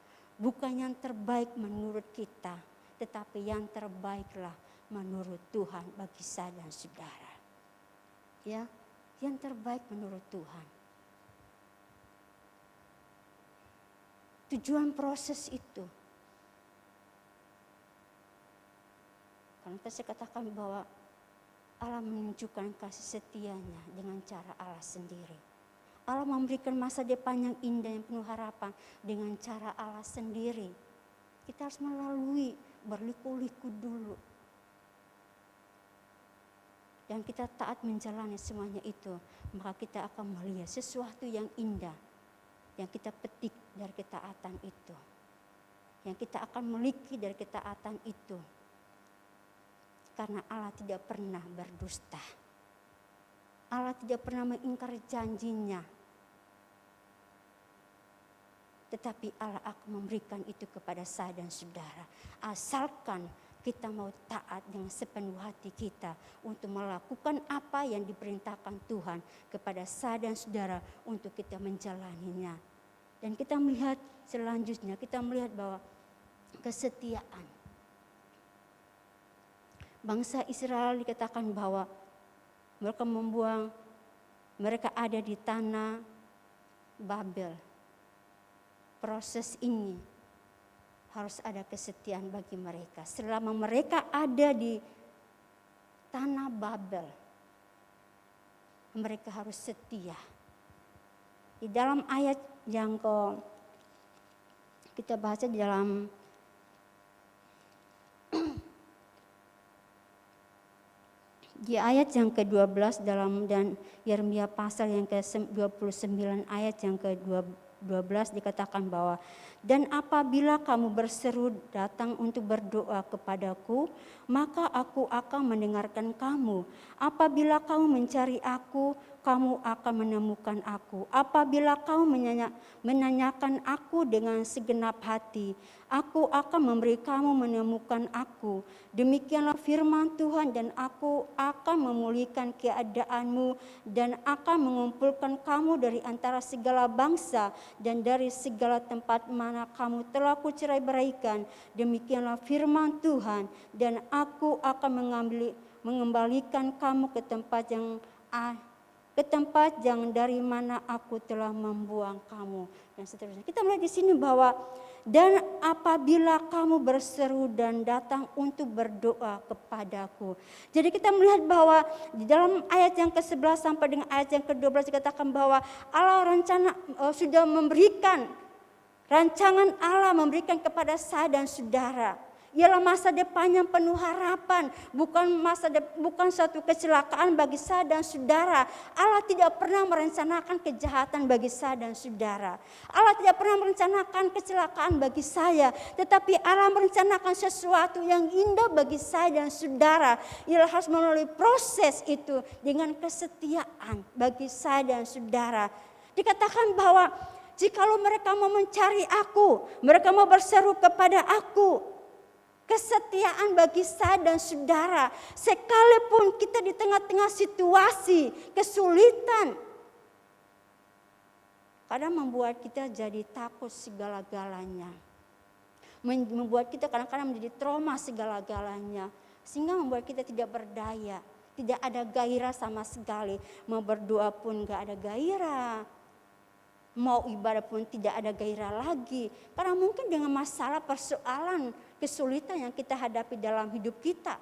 Bukan yang terbaik menurut kita, tetapi yang terbaiklah menurut Tuhan bagi saya dan saudara. Ya, yang terbaik menurut Tuhan. Tujuan proses itu. Karena saya katakan bahwa Allah menunjukkan kasih setianya dengan cara Allah sendiri. Allah memberikan masa depan yang indah yang penuh harapan dengan cara Allah sendiri. Kita harus melalui berliku-liku dulu. Dan kita taat menjalani semuanya itu, maka kita akan melihat sesuatu yang indah yang kita petik dari ketaatan itu. Yang kita akan miliki dari ketaatan itu. Karena Allah tidak pernah berdusta. Allah tidak pernah mengingkar janjinya. Tetapi Allah akan memberikan itu kepada saya dan saudara. Asalkan kita mau taat dengan sepenuh hati kita untuk melakukan apa yang diperintahkan Tuhan kepada saya dan saudara untuk kita menjalaninya. Dan kita melihat selanjutnya, kita melihat bahwa kesetiaan. Bangsa Israel dikatakan bahwa mereka ada di tanah Babel. Proses ini harus ada kesetiaan bagi mereka. Selama mereka ada di tanah Babel, mereka harus setia. Di dalam ayat yang kita baca di dalam di ayat yang ke-12 dan Yeremia pasal yang ke-29 ayat yang ke-12 dikatakan bahwa dan apabila kamu berseru datang untuk berdoa kepadaku, maka aku akan mendengarkan kamu. Apabila kamu mencari aku, kamu akan menemukan aku. Apabila kamu menanyakan aku dengan segenap hati, aku akan memberi kamu menemukan aku. Demikianlah firman Tuhan, dan aku akan memulihkan keadaanmu dan akan mengumpulkan kamu dari antara segala bangsa dan dari segala tempat mana kamu telah kucerai-beraikan. Demikianlah firman Tuhan, dan aku akan mengembalikan kamu ke tempat yang dari mana aku telah membuang kamu, dan seterusnya. Kita melihat di sini bahwa dan apabila kamu berseru dan datang untuk berdoa kepadaku. Jadi kita melihat bahwa di dalam ayat yang ke-11 sampai dengan ayat yang ke-12 dikatakan bahwa Allah sudah memberikan rancangan Allah memberikan kepada saya dan saudara. Ialah masa depan yang penuh harapan, bukan suatu kecelakaan bagi saya dan saudara. Allah tidak pernah merencanakan kejahatan bagi saya dan saudara. Allah tidak pernah merencanakan kecelakaan bagi saya, tetapi Allah merencanakan sesuatu yang indah bagi saya dan saudara. Ialah harus melalui proses itu dengan kesetiaan bagi saya dan saudara. Dikatakan bahwa jikalau mereka mau mencari aku, mereka mau berseru kepada aku. Kesetiaan bagi saya dan saudara, sekalipun kita di tengah-tengah situasi kesulitan, kadang membuat kita jadi takut segala-galanya. Membuat kita kadang-kadang menjadi trauma segala-galanya. Sehingga membuat kita tidak berdaya, tidak ada gairah sama sekali. Mau berdoa pun gak ada gairah. Mau ibadah pun tidak ada gairah lagi. Karena mungkin dengan masalah, persoalan, kesulitan yang kita hadapi dalam hidup kita.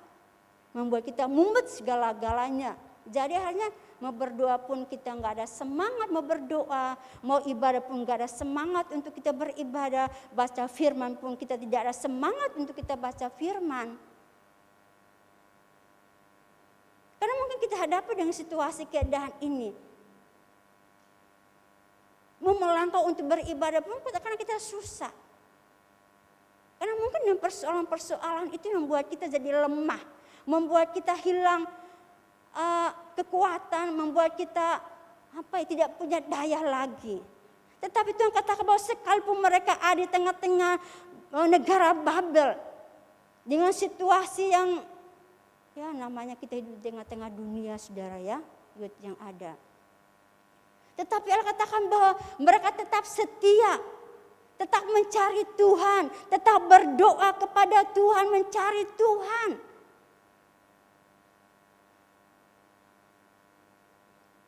Membuat kita mumet segala-galanya. Jadi akhirnya mau berdoa pun kita nggak ada semangat mau berdoa. Mau ibadah pun nggak ada semangat untuk kita beribadah. Baca firman pun kita tidak ada semangat untuk kita baca firman. Karena mungkin kita hadapi dengan situasi keadaan ini. Mau melangkah untuk beribadah pun karena kita susah. Karena mungkin dengan persoalan-persoalan itu membuat kita jadi lemah. Membuat kita hilang kekuatan, membuat kita tidak punya daya lagi. Tetapi Tuhan katakan bahwa sekalipun mereka ada di tengah-tengah negara Babel, dengan situasi yang namanya kita hidup di tengah-tengah dunia, saudara ya, yang ada. Tetapi Allah katakan bahwa mereka tetap setia, tetap mencari Tuhan, tetap berdoa kepada Tuhan, mencari Tuhan.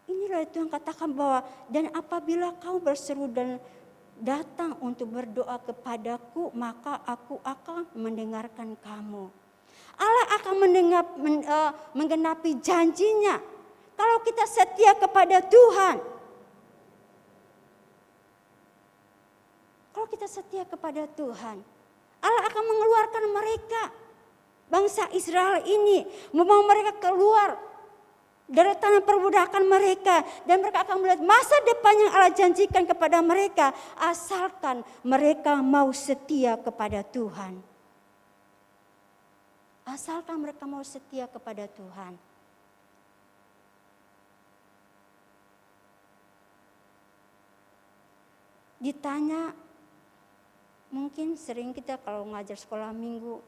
Inilah Tuhan katakan bahwa, dan apabila kau berseru dan datang untuk berdoa kepadaku, maka aku akan mendengarkan kamu. Allah akan menggenapi janjinya. Kalau kita setia kepada Tuhan. Kalau kita setia kepada Tuhan, Allah akan mengeluarkan mereka. Bangsa Israel ini, membawa mereka keluar dari tanah perbudakan mereka, dan mereka akan melihat masa depan yang Allah janjikan kepada mereka, asalkan mereka mau setia kepada Tuhan. Asalkan mereka mau setia kepada Tuhan. Ditanya, mungkin sering kita kalau ngajar sekolah minggu,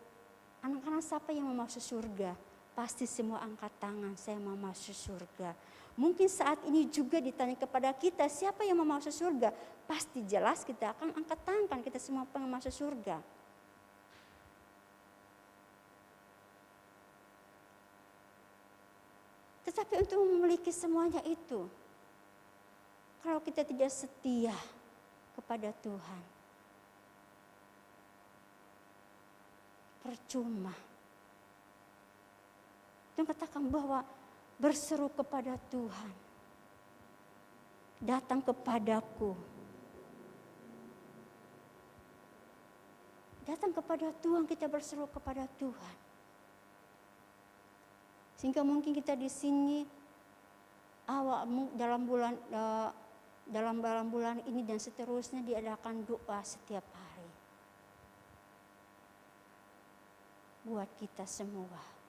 anak-anak siapa yang mau masuk surga? Pasti semua angkat tangan, saya mau masuk surga. Mungkin saat ini juga ditanya kepada kita, siapa yang mau masuk surga? Pasti jelas kita akan angkat tangan, kita semua pengen masuk surga. Tetapi untuk memiliki semuanya itu, kalau kita tidak setia kepada Tuhan, percuma. Tuhan katakan bahwa berseru kepada Tuhan, datang kepadaku. Datang kepada Tuhan, kita berseru kepada Tuhan. Sehingga mungkin kita di sini dalam bulan ini dan seterusnya diadakan doa setiap hari. Buat kita semua.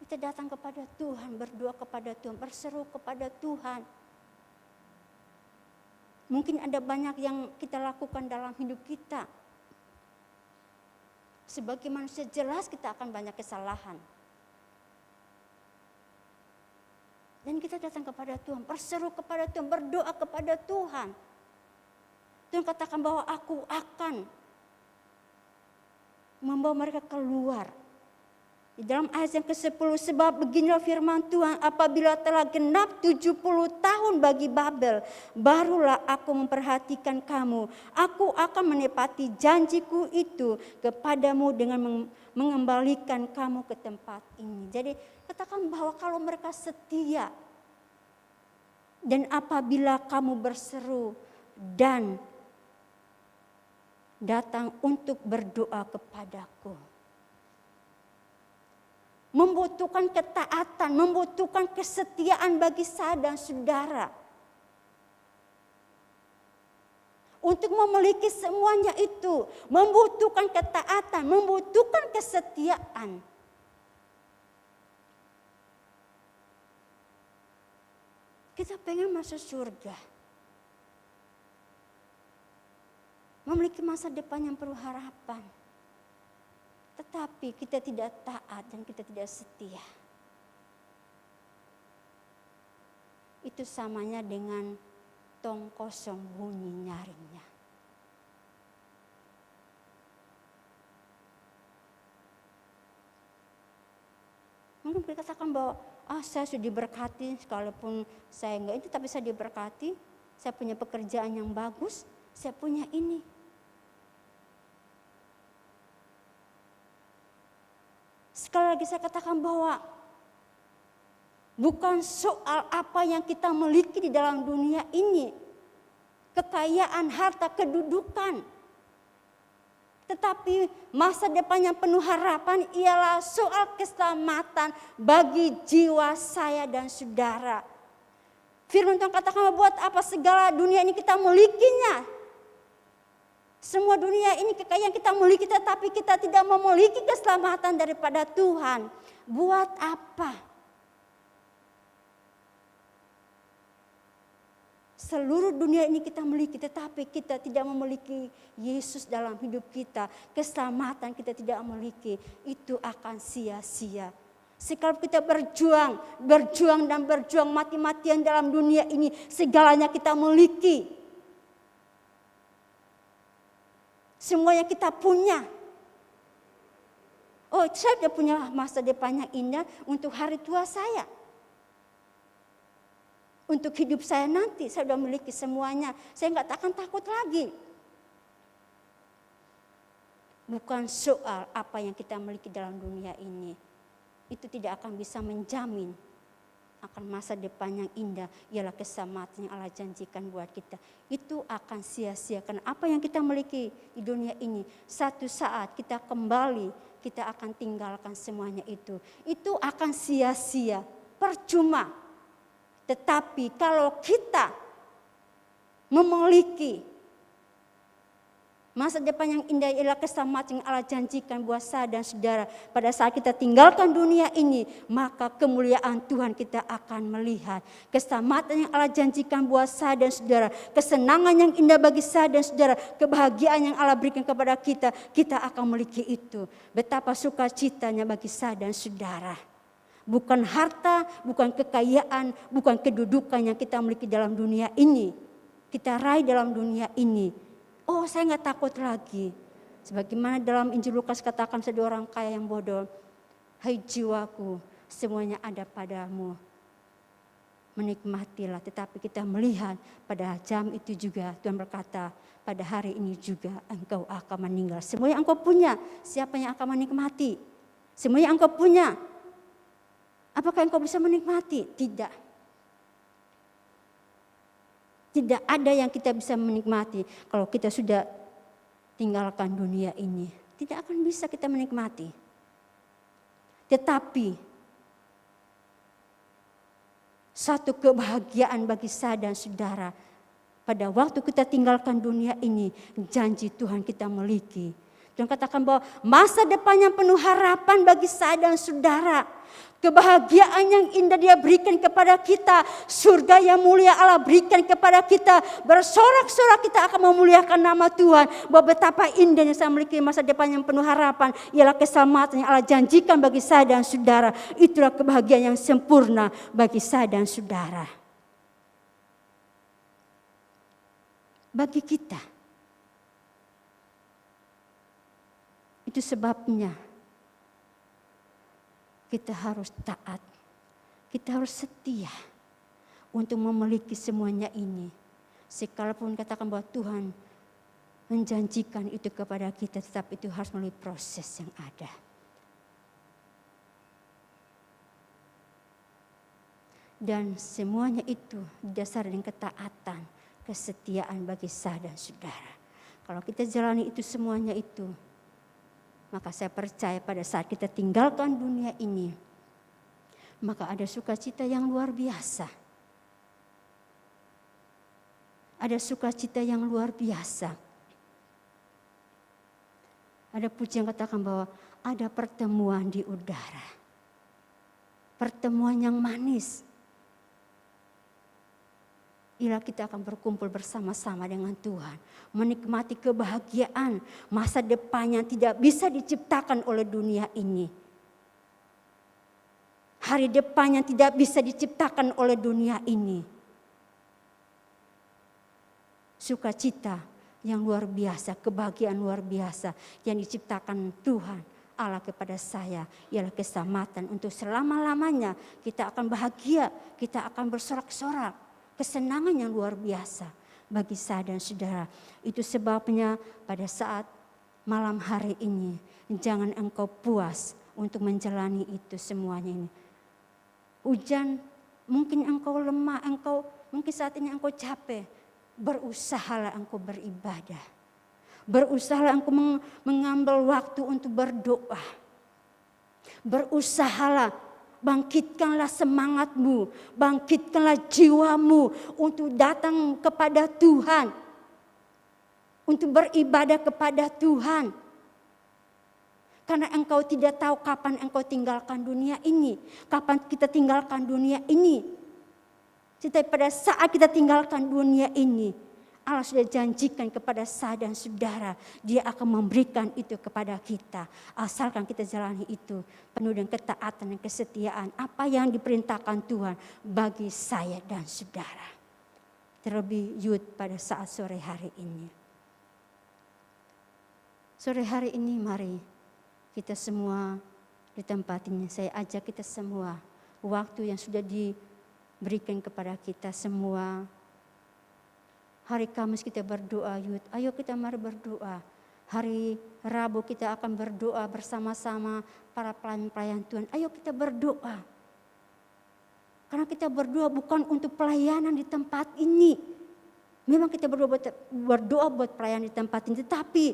Kita datang kepada Tuhan, berdoa kepada Tuhan, berseru kepada Tuhan. Mungkin ada banyak yang kita lakukan dalam hidup kita. Sebagai manusia jelas kita akan banyak kesalahan. Dan kita datang kepada Tuhan, berseru kepada Tuhan, berdoa kepada Tuhan. Tuhan katakan bahwa aku akan membawa mereka keluar. Di dalam ayat yang ke-10, sebab beginilah firman Tuhan, apabila telah genap 70 tahun bagi Babel, barulah aku memperhatikan kamu. Aku akan menepati janjiku itu kepadamu dengan mengembalikan kamu ke tempat ini. Jadi katakan bahwa kalau mereka setia, dan apabila kamu berseru dan datang untuk berdoa kepadaku. Membutuhkan ketaatan, membutuhkan kesetiaan bagi saya dan saudara. Untuk memiliki semuanya itu, membutuhkan ketaatan, membutuhkan kesetiaan. Kita pengen masuk surga. Memiliki masa depan yang penuh harapan. Tetapi kita tidak taat dan kita tidak setia. itu samanya dengan tong kosong bunyi nyaringnya. Mungkin kita katakan bahwa saya sudah diberkati, sekalipun saya enggak itu, tapi saya diberkati, saya punya pekerjaan yang bagus, saya punya ini. Sekali lagi saya katakan bahwa bukan soal apa yang kita miliki di dalam dunia ini, kekayaan, harta, kedudukan. Tetapi masa depan yang penuh harapan ialah soal keselamatan bagi jiwa saya dan saudara. Firman Tuhan katakan, buat apa segala dunia ini kita milikinya. Semua dunia ini kekayaan kita miliki, tetapi kita tidak memiliki keselamatan daripada Tuhan. Buat apa? Seluruh dunia ini kita miliki, tetapi kita tidak memiliki Yesus dalam hidup kita. Keselamatan kita tidak memiliki, itu akan sia-sia. Sekalipun kita berjuang dan berjuang mati-matian dalam dunia ini, segalanya kita miliki. Semuanya kita punya. Oh, saya sudah punya masa depan yang indah untuk hari tua saya. Untuk hidup saya nanti, saya sudah memiliki semuanya. Saya nggak akan takut lagi. Bukan soal apa yang kita miliki dalam dunia ini. Itu tidak akan bisa menjamin akan masa depan yang indah. Ialah keselamatan yang Allah janjikan buat kita. Itu akan sia-sia. Karena apa yang kita miliki di dunia ini, satu saat kita kembali, kita akan tinggalkan semuanya itu. Itu akan sia-sia, percuma. Tetapi kalau kita memiliki masa depan yang indah, ialah keselamatan yang Allah janjikan buat saya dan saudara. Pada saat kita tinggalkan dunia ini, maka kemuliaan Tuhan kita akan melihat. Keselamatan yang Allah janjikan buat saya dan saudara. Kesenangan yang indah bagi saya dan saudara. Kebahagiaan yang Allah berikan kepada kita, kita akan memiliki itu. Betapa sukacitanya bagi saya dan saudara. Bukan harta, bukan kekayaan, bukan kedudukan yang kita miliki dalam dunia ini. Kita raih dalam dunia ini. Oh, saya nggak takut lagi. Sebagaimana dalam Injil Lukas katakan, seorang orang kaya yang bodoh. Hai jiwaku, semuanya ada padamu. Menikmatilah. Tetapi kita melihat pada jam itu juga Tuhan berkata, pada hari ini juga engkau akan meninggal. Semuanya engkau punya, siapa yang akan menikmati? Semuanya engkau punya. Apakah engkau bisa menikmati? Tidak. Tidak ada yang kita bisa menikmati kalau kita sudah tinggalkan dunia ini. Tidak akan bisa kita menikmati. Tetapi satu kebahagiaan bagi saya dan saudara. Pada waktu kita tinggalkan dunia ini, janji Tuhan kita miliki. Tuhan katakan bahwa masa depan yang penuh harapan bagi saya dan saudara. Kebahagiaan yang indah Dia berikan kepada kita. Surga yang mulia Allah berikan kepada kita. Bersorak-sorak kita akan memuliakan nama Tuhan. Bahwa betapa indahnya saya memiliki masa depan yang penuh harapan. Ialah keselamatan yang Allah janjikan bagi saya dan saudara. Itulah kebahagiaan yang sempurna bagi saya dan saudara. Bagi kita. Itu sebabnya kita harus taat, kita harus setia untuk memiliki semuanya ini. Sekalipun katakan bahwa Tuhan menjanjikan itu kepada kita, tetapi itu harus melalui proses yang ada. Dan semuanya itu didasari dengan ketaatan, kesetiaan bagi saya dan saudara. Kalau kita jalani itu semuanya itu, maka saya percaya pada saat kita tinggalkan dunia ini, maka ada sukacita yang luar biasa. Ada sukacita yang luar biasa. Ada pujian katakan bahwa ada pertemuan di udara. Pertemuan yang manis. Ialah kita akan berkumpul bersama-sama dengan Tuhan. Menikmati kebahagiaan masa depan yang tidak bisa diciptakan oleh dunia ini. Hari depan yang tidak bisa diciptakan oleh dunia ini. sukacita yang luar biasa, kebahagiaan luar biasa yang diciptakan Tuhan Allah kepada saya ialah keselamatan untuk selama-lamanya. Kita akan bahagia, kita akan bersorak-sorak, kesenangan yang luar biasa bagi saya dan saudara. Itu sebabnya pada saat malam hari ini jangan engkau puas untuk menjalani itu semuanya ini. Hujan, mungkin engkau lemah, mungkin saat ini engkau capek. Berusahalah engkau beribadah. Berusahalah engkau mengambil waktu untuk berdoa. Berusahalah, bangkitkanlah semangatmu, bangkitkanlah jiwamu untuk datang kepada Tuhan. Untuk beribadah kepada Tuhan. Karena engkau tidak tahu kapan engkau tinggalkan dunia ini. Kapan kita tinggalkan dunia ini. Tetapi pada saat kita tinggalkan dunia ini, Allah sudah janjikan kepada saya dan saudara, Dia akan memberikan itu kepada kita. Asalkan kita jalani itu penuh dengan ketaatan dan kesetiaan. Apa yang diperintahkan Tuhan bagi saya dan saudara. Terlebih Yud pada saat sore hari ini. Sore hari ini mari kita semua di tempat ini. Saya ajak kita semua, waktu yang sudah diberikan kepada kita semua. Hari Kamis kita berdoa, Yud. Ayo kita mari berdoa. Hari Rabu kita akan berdoa bersama-sama para pelayan-pelayan Tuhan. Ayo kita berdoa. Karena kita berdoa bukan untuk pelayanan di tempat ini. Memang kita berdoa buat pelayanan di tempat ini. Tetapi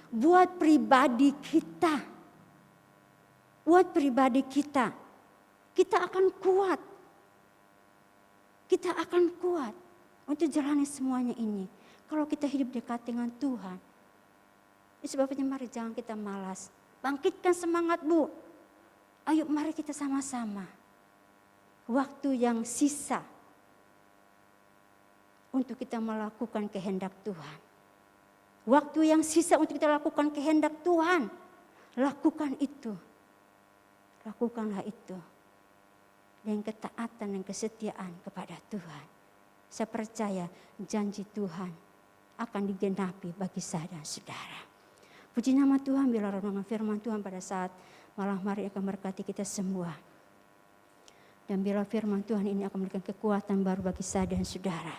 buat pribadi kita. Buat pribadi kita. Kita akan kuat. Kita akan kuat untuk jalani semuanya ini. Kalau kita hidup dekat dengan Tuhan. Itu sebabnya mari jangan kita malas. Bangkitkan semangatmu. Ayo mari kita sama-sama. Waktu yang sisa. Untuk kita melakukan kehendak Tuhan. Waktu yang sisa untuk kita lakukan kehendak Tuhan. Lakukan itu. Lakukanlah itu. Dengan ketaatan dan kesetiaan kepada Tuhan. Saya percaya janji Tuhan akan digenapi bagi saya dan saudara. Puji nama Tuhan, bila renungan firman Tuhan pada saat malam hari akan berkati kita semua. Dan bila firman Tuhan ini akan memberikan kekuatan baru bagi saya dan saudara.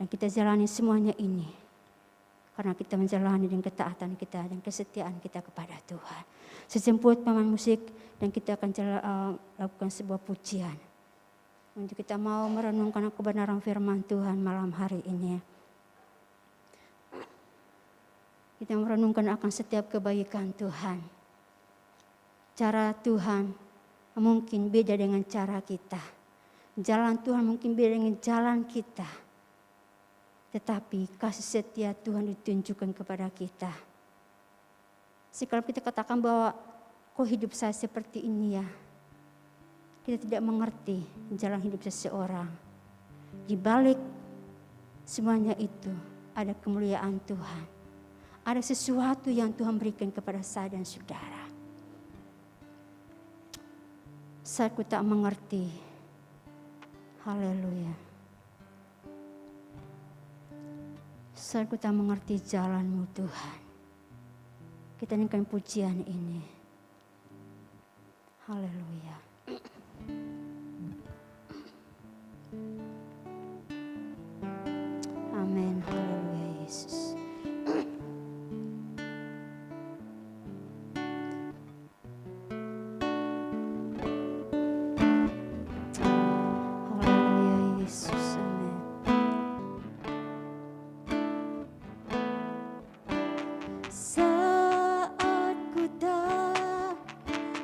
Dan kita jalani semuanya ini. Karena kita menjalani dengan ketaatan kita dan kesetiaan kita kepada Tuhan. Sejemput pemain musik dan kita akan lakukan sebuah pujian. Untuk kita mau merenungkan kebenaran firman Tuhan malam hari ini. Kita merenungkan akan setiap kebaikan Tuhan. Cara Tuhan mungkin beda dengan cara kita. Jalan Tuhan mungkin beda dengan jalan kita. Tetapi kasih setia Tuhan ditunjukkan kepada kita. Kalau kita katakan bahwa kok hidup saya seperti ini ya. Kita tidak mengerti jalan hidup seseorang. Di balik semuanya itu ada kemuliaan Tuhan. Ada sesuatu yang Tuhan berikan kepada saya dan saudara. Saya tak mengerti. Haleluya. Saya tak mengerti jalan-Mu Tuhan. Kita nyanyikan pujian ini. Haleluya. Amin. Haleluya Yesus. Haleluya Yesus. Amin. Saat ku tak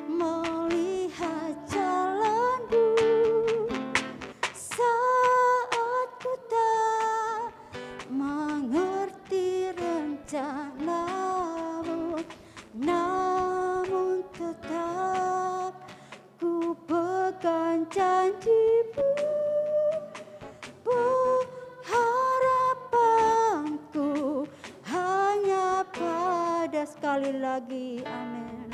melihat jalanmu, saat ku tak mengerti rencanamu, namun tetap ku pegang janjimu. Harapanku hanya pada sekali lagi, amin.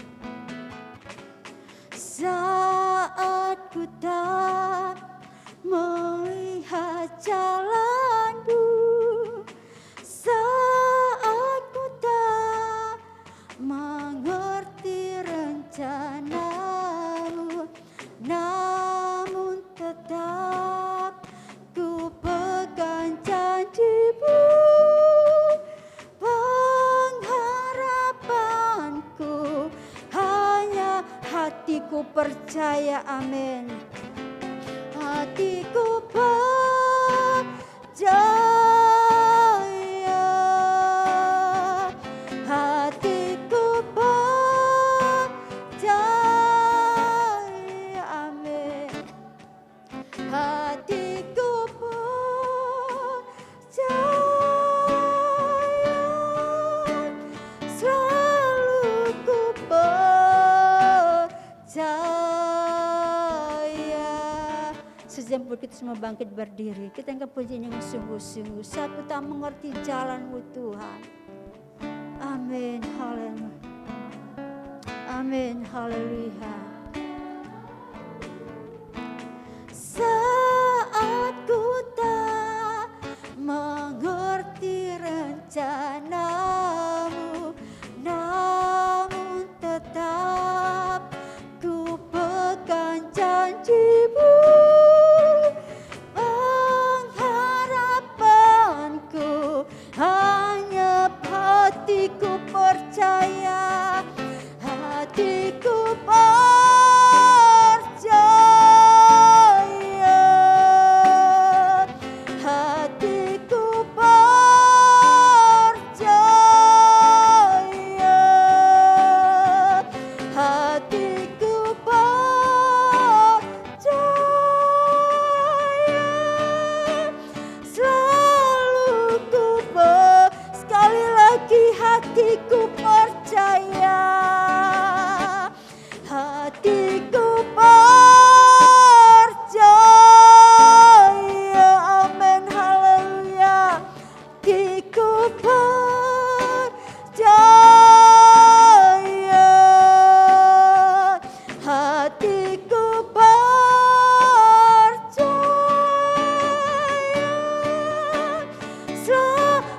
Saat ku tak melihat jalanmu, percaya, amin. Hatiku percaya, hatiku percaya, amin. Hatiku percaya, selalu ku percaya. Sejemput kita semua bangkit berdiri, kita angkat pujian dengan sungguh-sungguh. Saat kita mengerti jalan-Mu Tuhan. Amin, haleluya. Amin, haleluya. Saat ku tak mengerti rencana-Mu, namun tetap ku pegang janji-Mu. Pengharapanku hanya hatiku percaya, hatiku percaya, hatiku percaya, hatiku percaya, selalu ku sekali lagi hatiku percaya, hatiku percaya, amin, haleluya. Hatiku percaya, hatiku percaya,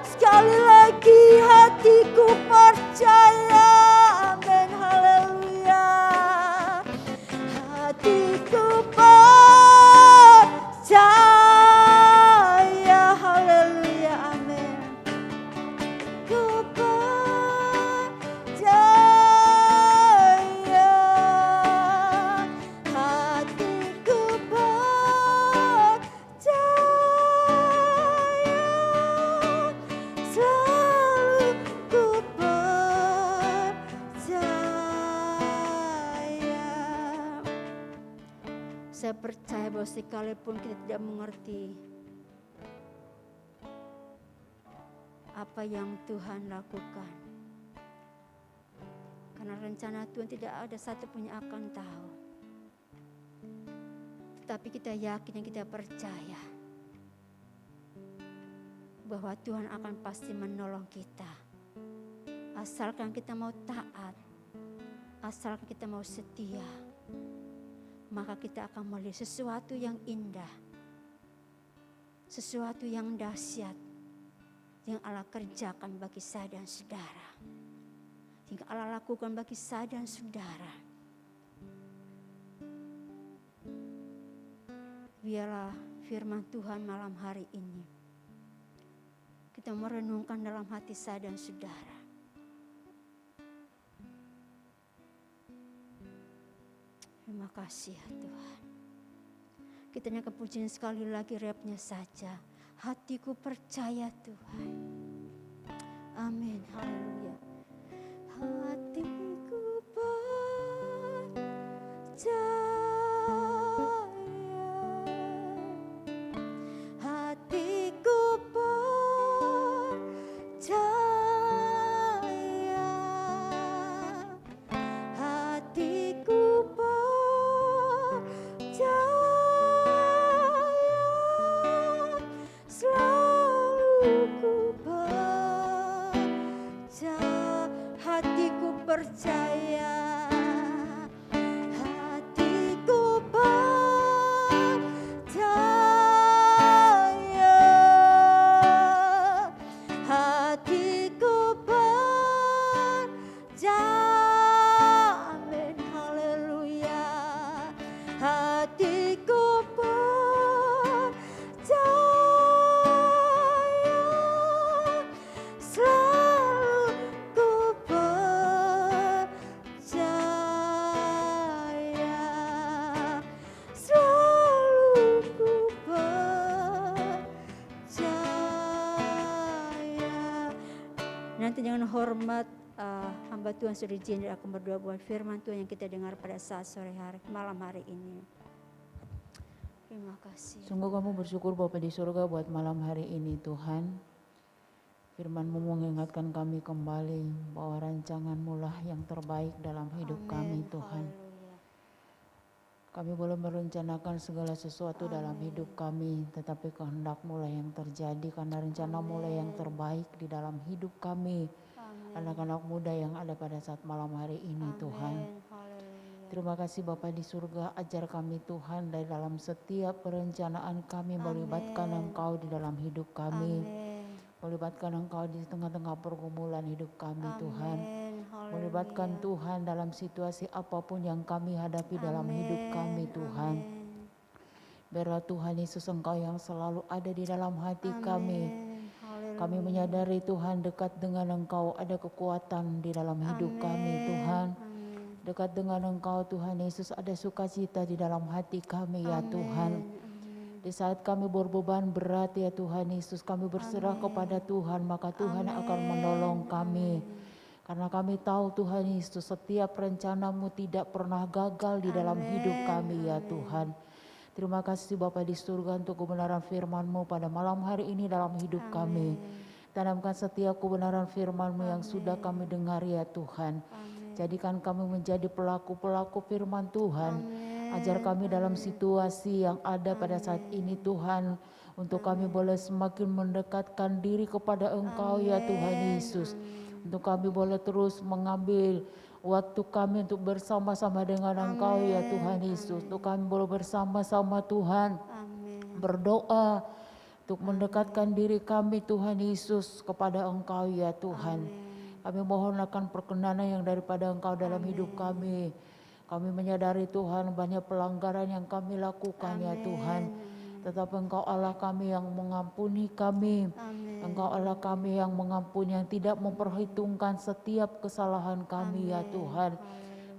sekali lagi hatiku percaya, amin, haleluya. Hatiku percaya, haleluya, amin. Ku percaya, hatiku percaya, selalu ku percaya. Saya percaya bahwa sekalipun kita tidak mengerti apa yang Tuhan lakukan, karena rencana Tuhan tidak ada satu pun yang akan tahu. Tetapi kita yakin dan kita percaya bahwa Tuhan akan pasti menolong kita. Asalkan kita mau taat, asalkan kita mau setia, maka kita akan melihat sesuatu yang indah, sesuatu yang dahsyat yang Allah kerjakan bagi saya dan saudara, yang Allah lakukan bagi saya dan saudara. Biarlah firman Tuhan malam hari ini kita merenungkan dalam hati saya dan saudara. Terima kasih ya Tuhan. Kita nyanyikan pujian sekali lagi, rapnya saja. Hatiku percaya Tuhan. Amin, haleluya. Hatiku percaya, hatiku percaya, hatiku percaya, selalu ku percaya, hatiku percaya, hati dengan hormat hamba Tuhan Saudara Jin akan berdoa buat firman Tuhan yang kita dengar pada saat malam hari ini. Terima kasih. Sungguh kami bersyukur Bapa di surga buat malam hari ini Tuhan. Firman-Mu mengingatkan kami kembali bahwa rancangan-Mu lah yang terbaik dalam hidup kami Tuhan. Haleluya. Kami boleh merencanakan segala sesuatu dalam hidup kami, tetapi kehendak-Mu lah yang terjadi karena rencana-Mu lah yang terbaik di dalam hidup kami. Anak-anak muda yang ada pada saat malam hari ini Tuhan. Terima kasih Bapa di surga, ajar kami Tuhan dari dalam setiap perencanaan kami melibatkan Engkau di dalam hidup kami. Melibatkan Engkau di tengah-tengah pergumulan hidup kami Tuhan. Melibatkan Tuhan dalam situasi apapun yang kami hadapi dalam hidup kami Tuhan. Biarlah Tuhan Yesus Engkau yang selalu ada di dalam hati kami. Kami menyadari Tuhan dekat dengan Engkau ada kekuatan di dalam hidup kami Tuhan. Dekat dengan Engkau Tuhan Yesus ada sukacita di dalam hati kami ya Tuhan. Di saat kami berbeban berat ya Tuhan Yesus, kami berserah kepada Tuhan, maka Tuhan akan menolong kami. Karena kami tahu Tuhan Yesus setiap rencana-Mu tidak pernah gagal di dalam hidup kami ya Tuhan. Terima kasih Bapa di surga untuk kebenaran firman-Mu pada malam hari ini dalam hidup kami. Tanamkan setiap kebenaran firman-Mu yang sudah kami dengar ya Tuhan. Jadikan kami menjadi pelaku-pelaku firman Tuhan. Ajar kami dalam situasi yang ada pada saat ini Tuhan. Untuk kami boleh semakin mendekatkan diri kepada Engkau ya Tuhan Yesus. Untuk kami boleh terus mengambil waktu kami untuk bersama-sama dengan Engkau ya Tuhan Yesus. Untuk kami boleh bersama-sama Tuhan berdoa. Untuk mendekatkan diri kami Tuhan Yesus kepada Engkau ya Tuhan. Kami mohon akan perkenanan yang daripada Engkau dalam hidup kami. Kami menyadari Tuhan banyak pelanggaran yang kami lakukan ya Tuhan. Tetapi Engkau Allah kami yang mengampuni kami. Engkau Allah kami yang mengampuni, yang tidak memperhitungkan setiap kesalahan kami ya Tuhan.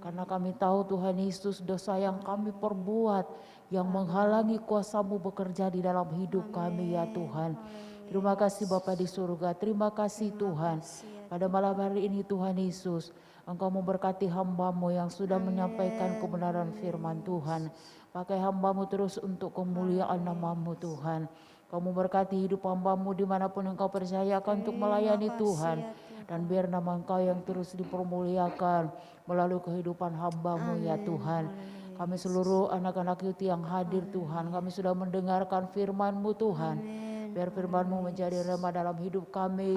Karena kami tahu Tuhan Yesus dosa yang kami perbuat yang menghalangi kuasa-Mu bekerja di dalam hidup kami ya Tuhan. Terima kasih Bapa di surga, terima kasih Tuhan. Pada malam hari ini Tuhan Yesus, Engkau memberkati hamba-Mu yang sudah menyampaikan kebenaran firman Tuhan. Pakai hamba-Mu terus untuk kemuliaan nama-Mu Tuhan. Kau memberkati hidup hamba-Mu dimanapun Engkau percayakan untuk melayani Tuhan. Dan biar nama Engkau yang terus dipermuliakan melalui kehidupan hamba-Mu ya Tuhan. Kami seluruh anak-anak Yuti yang hadir Tuhan, kami sudah mendengarkan firman-Mu Tuhan. Biar firman-Mu menjadi rema dalam hidup kami.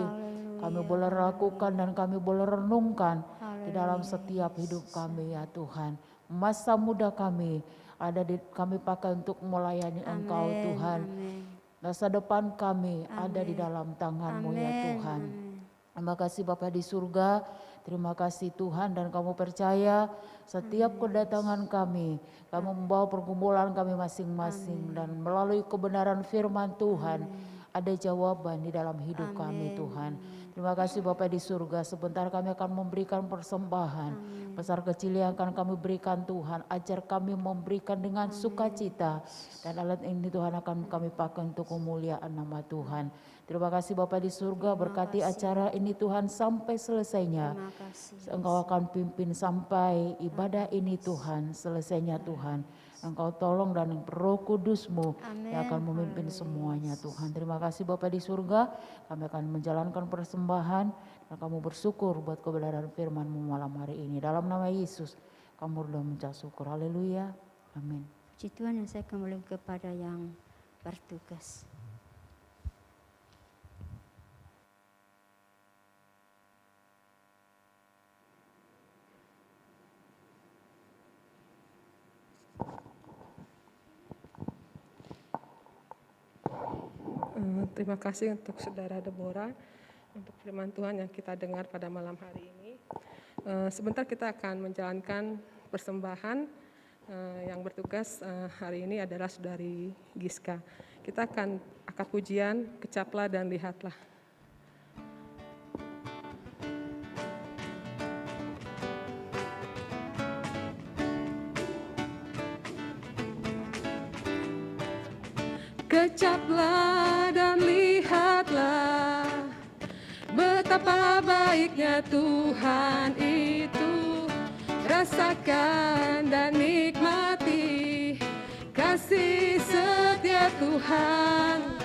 Kami boleh lakukan dan kami boleh renungkan di dalam setiap hidup kami ya Tuhan. Masa muda kami kami pakai untuk melayani Engkau Tuhan. Masa depan kami ada di dalam tangan-Mu ya Tuhan. Terima kasih Bapa di surga. Terima kasih Tuhan, dan kamu percaya setiap kedatangan kami membawa pergumulan kami masing-masing. Dan melalui kebenaran firman Tuhan ada jawaban di dalam hidup kami Tuhan. Terima kasih Bapa di surga, sebentar kami akan memberikan persembahan. Besar kecil yang akan kami berikan Tuhan, ajar kami memberikan dengan sukacita. Dan alat ini Tuhan akan kami pakai untuk kemuliaan nama Tuhan. Terima kasih Bapa di surga, berkati acara ini Tuhan sampai selesainya. Engkau akan pimpin sampai ibadah ini Tuhan, selesainya Tuhan. Engkau tolong dan Roh Kudus-Mu yang akan memimpin semuanya Tuhan. Terima kasih Bapa di surga, kami akan menjalankan persembahan dan kamu bersyukur buat kebenaran firman-Mu malam hari ini. Dalam nama Yesus kami sudah mengucap syukur. Haleluya. Amin. Puji Tuhan, yang saya kembali kepada yang bertugas. Terima kasih untuk Saudara Deborah untuk firman Tuhan yang kita dengar pada malam hari ini. Sebentar kita akan menjalankan persembahan. Yang bertugas hari ini adalah Saudari Giska. Kita akan angkat pujian, kecaplah dan lihatlah. Kecaplah dan lihatlah betapa Betapa baiknya Tuhan itu, rasakan dan nikmati kasih setia Tuhan.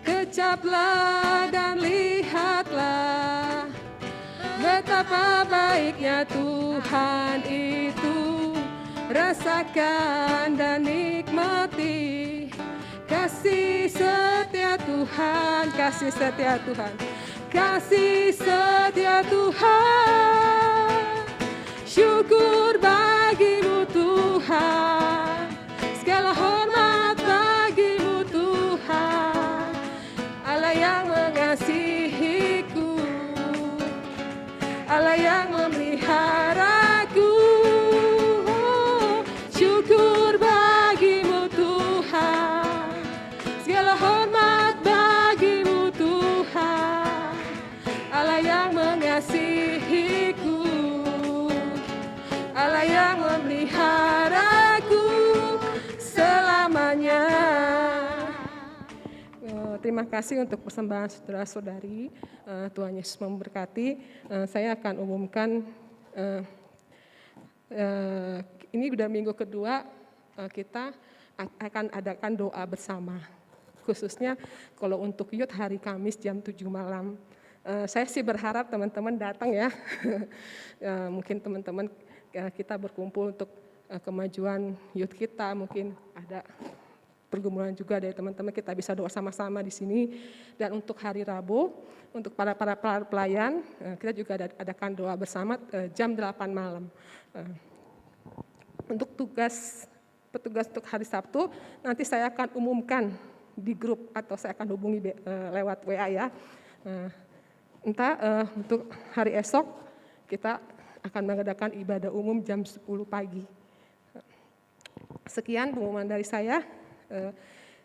Kecaplah dan lihatlah betapa baiknya Tuhan itu, rasakan dan nikmati kasih setia Tuhan, kasih setia Tuhan, kasih setia Tuhan. Syukur bagimu Tuhan, segala hormat bagimu Tuhan, Allah yang mengasihiku, Allah yang memeliharaku. Syukur bagimu Tuhan, segala hormat bagimu Tuhan, Allah yang mengasihiku, Allah yang memeliharaku selamanya. Terima kasih untuk persembahan saudara-saudari. Tuhan Yesus memberkati. Saya akan umumkan, ini udah minggu kedua kita akan adakan doa bersama. Khususnya kalau untuk youth hari Kamis jam 7 malam. Saya sih berharap teman-teman datang ya. Mungkin teman-teman kita berkumpul untuk kemajuan youth kita, mungkin ada pergumulan juga dari teman-teman, kita bisa doa sama-sama di sini. Dan untuk hari Rabu, untuk para pelayan, kita juga adakan doa bersama jam 8 malam. Untuk petugas untuk hari Sabtu, nanti saya akan umumkan di grup atau saya akan hubungi lewat WA ya. Untuk hari esok, kita akan mengadakan ibadah umum jam 10 pagi. Sekian pengumuman dari saya.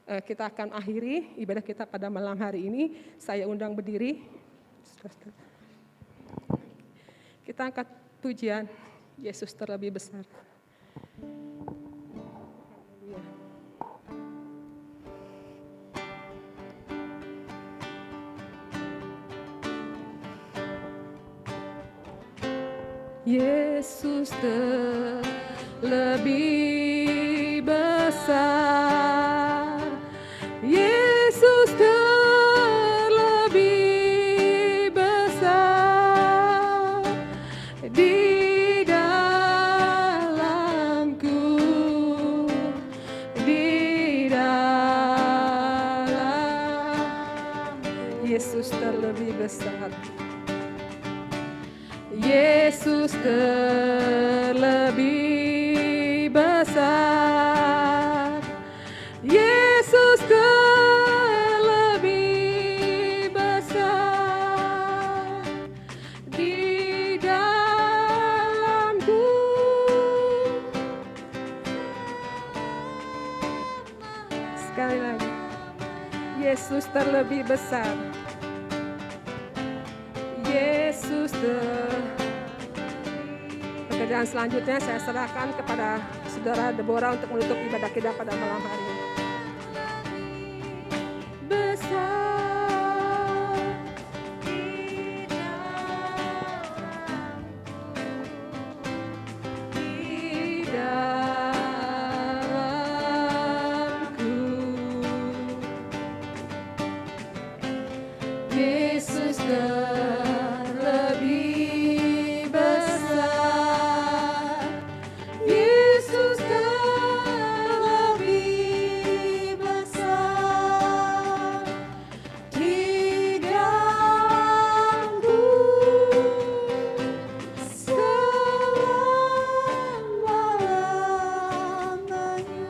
Kita akan akhiri ibadah kita pada malam hari ini. Saya undang berdiri. Kita angkat pujian Yesus terlebih besar. Yesus terlebih besar, Yesus terlebih besar di dalamku, di dalam Yesus terlebih besar. Yesus terlebih besar, Yesus terlebih besar di dalamku. Sekali lagi, Yesus terlebih besar, Yesus Pekerjaan selanjutnya saya serahkan kepada Saudara Deborah untuk menutup ibadah kita pada malam hari ini. Besar di dalamku, Yesus terlebih besar, Yesus terlebih besar di dalamku selama-lamanya.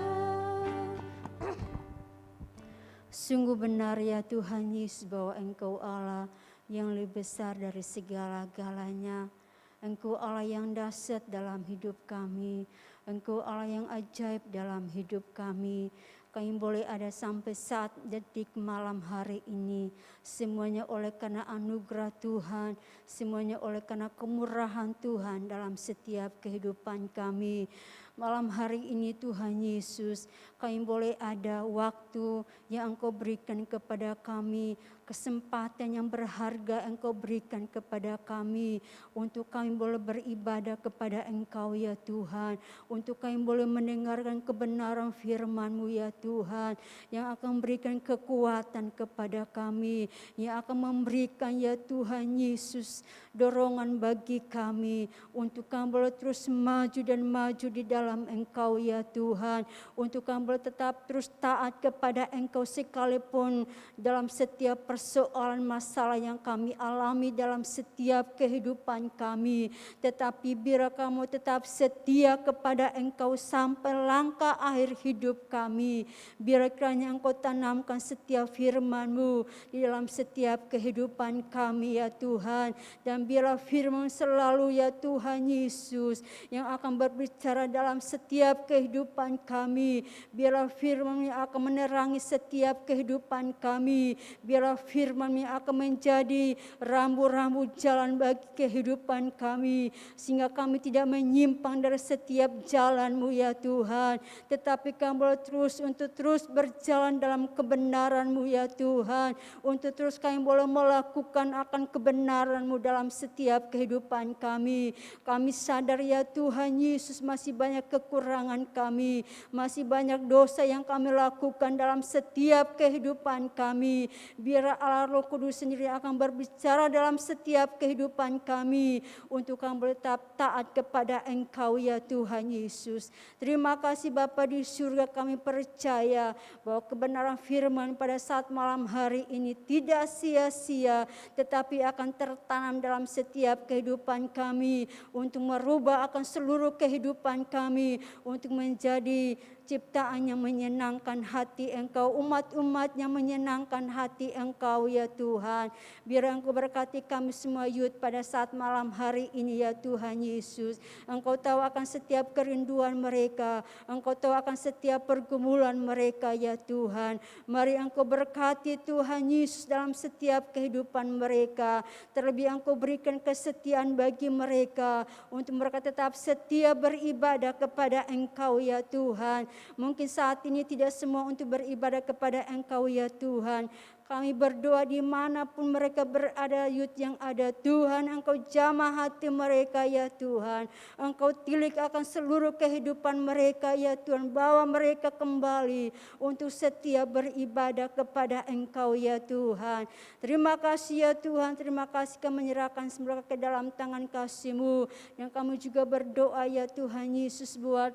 Sungguh benar ya Tuhan Yesus bahwa Engkau Allah yang lebih besar dari segala-galanya. Engkau Allah yang dahsyat dalam hidup kami. Engkau Allah yang ajaib dalam hidup kami. Kami boleh ada sampai saat detik malam hari ini. Semuanya oleh karena anugerah Tuhan. Semuanya oleh karena kemurahan Tuhan dalam setiap kehidupan kami. malam hari ini Tuhan Yesus, kami boleh ada waktu yang Engkau berikan kepada kami, kesempatan yang berharga Engkau berikan kepada kami, untuk kami boleh beribadah kepada Engkau ya Tuhan, untuk kami boleh mendengarkan kebenaran firman-Mu ya Tuhan, yang akan memberikan kekuatan kepada kami, yang akan memberikan ya Tuhan Yesus dorongan bagi kami, untuk kami boleh terus maju dan maju di dalam Engkau ya Tuhan, untuk kami boleh tetap terus taat kepada Engkau sekalipun dalam setiap persoalan masalah yang kami alami dalam setiap kehidupan kami. Tetapi biar kamu tetap setia kepada Engkau sampai langkah akhir hidup kami. Biar kiranya Engkau tanamkan setiap firman-Mu di dalam setiap kehidupan kami ya Tuhan. Dan biarlah firman selalu ya Tuhan Yesus yang akan berbicara dalam setiap kehidupan kami. Biarlah firman yang akan menerangi setiap kehidupan kami. Biarlah firman yang akan menjadi rambu-rambu jalan bagi kehidupan kami, sehingga kami tidak menyimpang dari setiap jalan-Mu ya Tuhan, tetapi kami boleh terus berjalan dalam kebenaran-Mu ya Tuhan, untuk terus kami boleh melakukan akan kebenaran-Mu dalam setiap kehidupan kami. Kami sadar ya Tuhan Yesus, masih banyak kekurangan kami, masih banyak dosa yang kami lakukan dalam setiap kehidupan kami. Biar Allah Roh Kudus sendiri akan berbicara dalam setiap kehidupan kami, untuk kami boleh tetap taat kepada Engkau ya Tuhan Yesus. Terima kasih Bapa di surga, kami percaya bahwa kebenaran firman pada saat malam hari ini tidak sia-sia, tetapi akan tertanam dalam setiap kehidupan kami, untuk merubah akan seluruh kehidupan kami, untuk menjadi ciptaan yang menyenangkan hati Engkau, umat-umat yang menyenangkan hati Engkau ya Tuhan. Biar Engkau berkati kami semua Yud pada saat malam hari ini ya Tuhan Yesus. Engkau tahu akan setiap kerinduan mereka, Engkau tahu akan setiap pergumulan mereka ya Tuhan. Mari Engkau berkati Tuhan Yesus dalam setiap kehidupan mereka. Terlebih Engkau berikan kesetiaan bagi mereka, untuk mereka tetap setia beribadah kepada Engkau ya Tuhan. Mungkin saat ini tidak semua untuk beribadah kepada Engkau ya Tuhan. Kami berdoa dimanapun mereka berada Yud yang ada, Tuhan Engkau jamah hati mereka ya Tuhan. Engkau tilik akan seluruh kehidupan mereka ya Tuhan. Bawa mereka kembali untuk setia beribadah kepada Engkau ya Tuhan. Terima kasih ya Tuhan, terima kasih kami menyerahkan mereka ke dalam tangan kasih-Mu. Yang kami juga berdoa ya Tuhan Yesus buat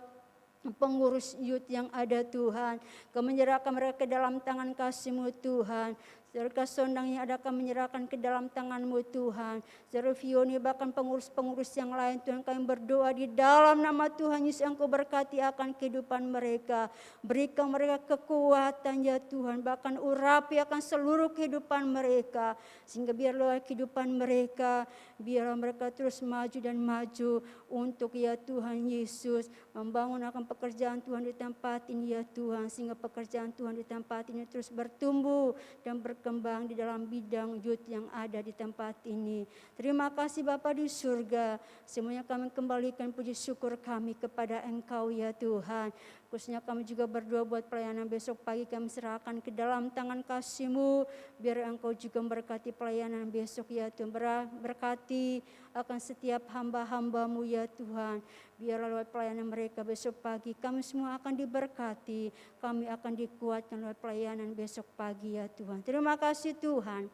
pengurus Yud yang ada Tuhan, kami menyerahkan mereka ke dalam tangan kasih-Mu Tuhan. Saudara Sondang yang ada kami menyerahkan ke dalam tangan-Mu Tuhan. Saudara Fioni bahkan pengurus-pengurus yang lain Tuhan, kami berdoa di dalam nama Tuhan Yesus, Engkau berkati akan kehidupan mereka. Berikan mereka kekuatan ya Tuhan, bahkan urapi akan seluruh kehidupan mereka, sehingga biarlah kehidupan mereka, biarlah mereka terus maju dan maju untuk ya Tuhan Yesus membangun akan pekerjaan Tuhan di tempat ini ya Tuhan, sehingga pekerjaan Tuhan di tempat ini terus bertumbuh dan berkembang di dalam bidang Yud yang ada di tempat ini. Terima kasih Bapa di surga, semuanya kami kembalikan puji syukur kami kepada Engkau ya Tuhan. Khususnya kami juga berdoa buat pelayanan besok pagi, kami serahkan ke dalam tangan kasih-Mu. Biar Engkau juga memberkati pelayanan besok ya Tuhan. Berkati akan setiap hamba-hamba-Mu ya Tuhan. Biar lewat pelayanan mereka besok pagi, kami semua akan diberkati. Kami akan dikuatkan lewat pelayanan besok pagi ya Tuhan. Terima kasih Tuhan.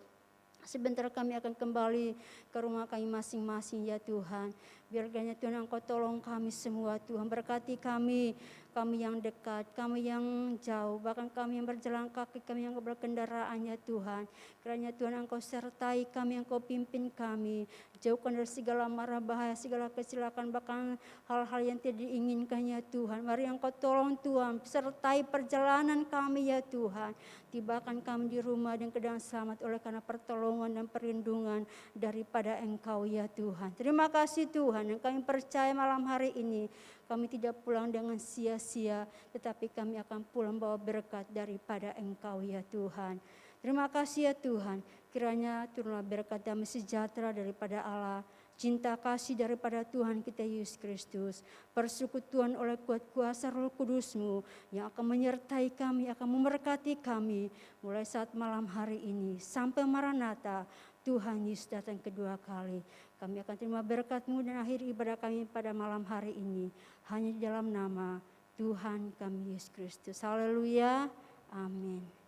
Sebentar kami akan kembali ke rumah kami masing-masing ya Tuhan. Biar kiranya Tuhan Engkau tolong kami semua Tuhan. Berkati kami yang dekat, kami yang jauh, bahkan kami yang berjalan kaki, kami yang berkendaraan ya Tuhan. Kiranya Tuhan Engkau sertai kami, Engkau pimpin kami. Jauhkan dari segala mara bahaya, segala kecelakaan, bahkan hal-hal yang tidak diinginkan ya Tuhan. Mari Engkau tolong Tuhan, sertai perjalanan kami ya Tuhan. Tibakan kami di rumah dan keadaan selamat oleh karena pertolongan dan perlindungan daripada Engkau ya Tuhan. Terima kasih Tuhan, yang kami percaya malam hari ini kami tidak pulang dengan sia-sia, tetapi kami akan pulang bawa berkat daripada Engkau ya Tuhan. Terima kasih ya Tuhan, kiranya turunlah berkat damai sejahtera daripada Allah cinta kasih daripada Tuhan kita Yesus Kristus, persekutuan oleh kuat kuasa Roh Kudus-Mu yang akan menyertai kami, akan memberkati kami mulai saat malam hari ini sampai Maranatha, Tuhan Yesus datang kedua kali. Kami akan terima berkat-Mu dan akhir ibadah kami pada malam hari ini hanya di dalam nama Tuhan kami Yesus Kristus. Haleluya, amin.